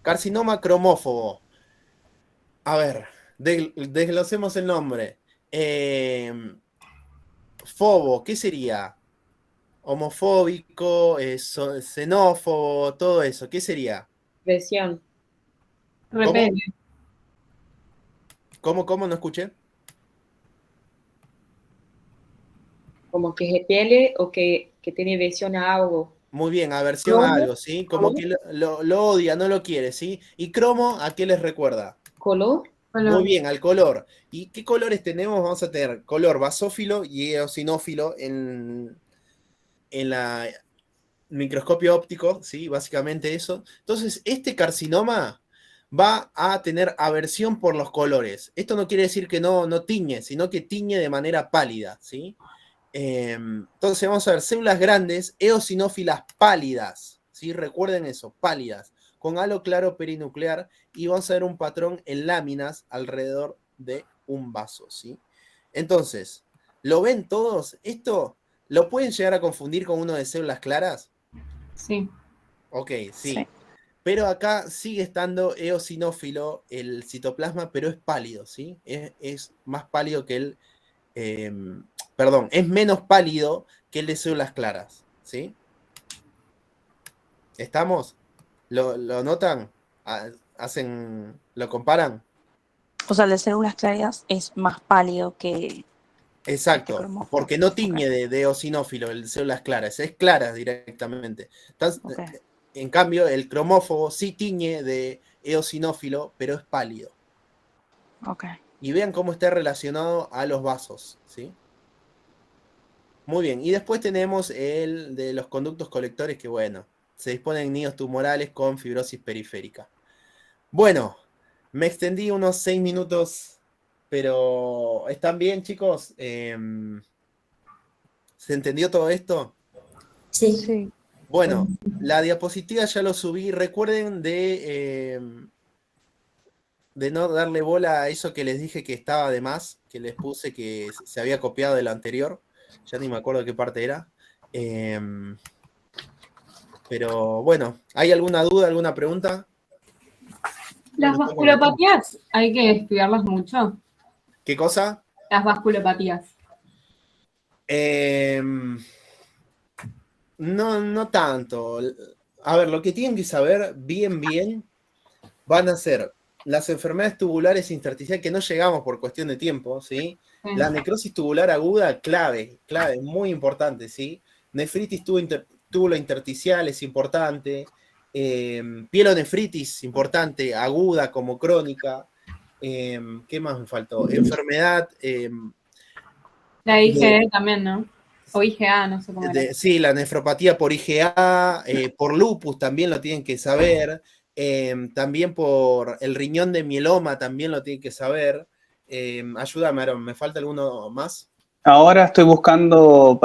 carcinoma cromófobo. A ver, desglosemos el nombre. Fobo, ¿qué sería? Homofóbico, xenófobo, todo eso. ¿Qué sería? Presión. Repele. ¿Cómo? No escuché. Como que repele o que tiene versión a algo. Muy bien, aversión a ¿Cromo? algo, ¿sí? Como que lo odia, no lo quiere, ¿sí? ¿Y cromo a qué les recuerda? ¿Color? Muy bien, al color. ¿Y qué colores tenemos? Vamos a tener color basófilo y eosinófilo en la microscopio óptico, ¿sí? Básicamente eso. Entonces, este carcinoma va a tener aversión por los colores. Esto no quiere decir que no tiñe, sino que tiñe de manera pálida, ¿sí? Entonces vamos a ver células grandes, eosinófilas pálidas, ¿sí? Recuerden eso, pálidas, con halo claro perinuclear, y vamos a ver un patrón en láminas alrededor de un vaso, ¿sí? Entonces, ¿lo ven todos? ¿Esto lo pueden llegar a confundir con uno de células claras? Sí. Ok, sí. Sí. Pero acá sigue estando eosinófilo el citoplasma, pero es pálido, ¿sí? Es más pálido que el... perdón, es menos pálido que el de células claras, ¿sí? ¿Estamos? ¿Lo notan? ¿Lo comparan? O sea, el de células claras es más pálido que Exacto, cromófobo. porque no Ok. tiñe de eosinófilo el de células claras, es clara directamente. Entonces, Ok. en cambio, el cromófobo sí tiñe de eosinófilo, pero es pálido. Ok. Y vean cómo está relacionado a los vasos, ¿sí? Muy bien, y después tenemos el de los conductos colectores, que bueno, se disponen nidos tumorales con fibrosis periférica. Bueno, me extendí unos 6 minutos, pero ¿están bien, chicos? ¿Se entendió todo esto? Sí. Sí. Bueno, la diapositiva ya lo subí. Recuerden de no darle bola a eso que les dije que estaba de más, que les puse que se había copiado de lo anterior. Ya ni me acuerdo qué parte era. Pero bueno, ¿hay alguna duda, alguna pregunta? Las Bueno, estamos bien. vasculopatías, hay que estudiarlas mucho. ¿Qué cosa? Las vasculopatías. No tanto. A ver, lo que tienen que saber bien van a ser las enfermedades tubulares intersticiales, que no llegamos por cuestión de tiempo, ¿sí? Sí. La necrosis tubular aguda, clave, muy importante, ¿sí? Nefritis túbulo intersticial es importante. Pielonefritis, importante, aguda como crónica. ¿Qué más me faltó? Enfermedad... La IgE también, ¿no? O IgA, no sé cómo era. sí, la nefropatía por IgA, por lupus también lo tienen que saber, también por el riñón de mieloma también lo tienen que saber. Ayúdame, Aaron, ¿me falta alguno más? Ahora estoy buscando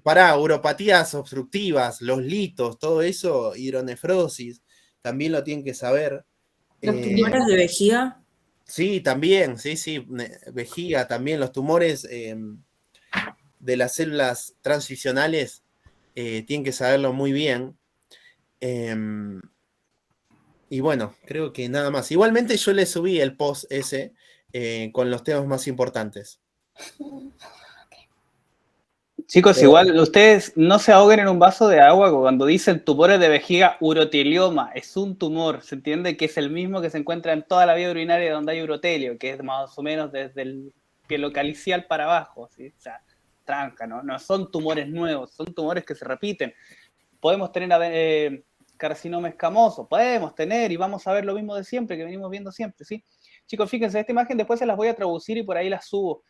para uropatías obstructivas, los litos, todo eso, hidronefrosis, también lo tienen que saber. Los ¿Tumores de vejiga? Sí, también, sí, vejiga también, los tumores de las células transicionales tienen que saberlo muy bien. Y bueno, creo que nada más. Igualmente yo le subí el post ese con los temas más importantes. Chicos, igual ustedes no se ahoguen en un vaso de agua cuando dicen tumores de vejiga, urotelioma, es un tumor, se entiende que es el mismo que se encuentra en toda la vía urinaria donde hay urotelio, que es más o menos desde el pielo calicial para abajo, ¿sí? O sea, tranca, ¿no? No son tumores nuevos, son tumores que se repiten. Podemos tener carcinoma escamoso, podemos tener y vamos a ver lo mismo de siempre, que venimos viendo siempre, ¿sí? Chicos, fíjense, esta imagen después se las voy a traducir y por ahí las subo.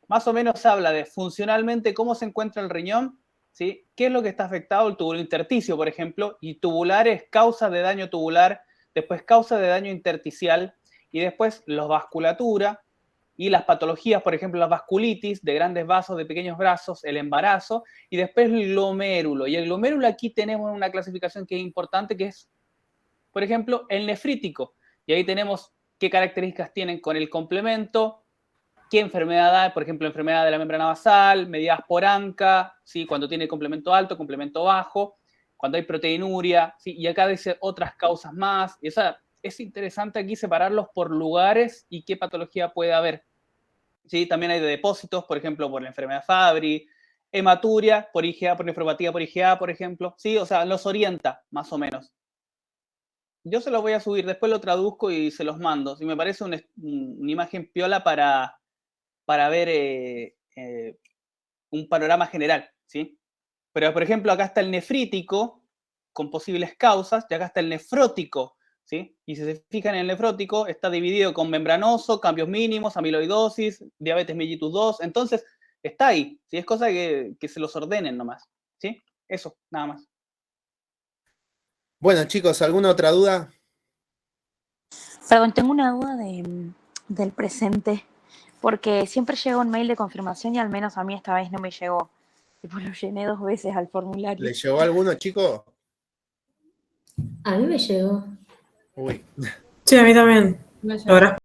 Más o menos habla de funcionalmente cómo se encuentra el riñón, ¿sí? ¿Qué es lo que está afectado? El túbulo intersticio, por ejemplo, y tubular es causa de daño tubular, después causa de daño intersticial, y después la vasculatura y las patologías, por ejemplo, la vasculitis de grandes vasos, de pequeños brazos, el embarazo, y después el glomérulo. Y el glomérulo aquí tenemos una clasificación que es importante, que es, por ejemplo, el nefrítico. Y ahí tenemos qué características tienen con el complemento, qué enfermedad hay, por ejemplo, enfermedad de la membrana basal, mediadas por ANCA, ¿sí? Cuando tiene complemento alto, complemento bajo, cuando hay proteinuria, ¿sí? Y acá dice otras causas más. Y esa, es interesante aquí separarlos por lugares y qué patología puede haber. ¿Sí? También hay de depósitos, por ejemplo, por la enfermedad Fabry, hematuria, por IgA, por nefropatía por IgA, por ejemplo. ¿Sí? O sea, los orienta, más o menos. Yo se los voy a subir, después lo traduzco y se los mando. Si me parece una imagen piola para ver un panorama general, ¿sí? Pero, por ejemplo, acá está el nefrítico con posibles causas, y acá está el nefrótico, ¿sí? Y si se fijan en el nefrótico, está dividido con membranoso, cambios mínimos, amiloidosis, diabetes mellitus 2, entonces está ahí, ¿sí? Es cosa que se los ordenen nomás, ¿sí? Eso, nada más. Bueno, chicos, ¿alguna otra duda? Perdón, tengo una duda del presente, porque siempre llega un mail de confirmación y al menos a mí esta vez no me llegó. Tipo, lo llené 2 veces al formulario. ¿Le llegó alguno, chicos? A mí me llegó. Uy. Sí, a mí también. No, ya. Ahora.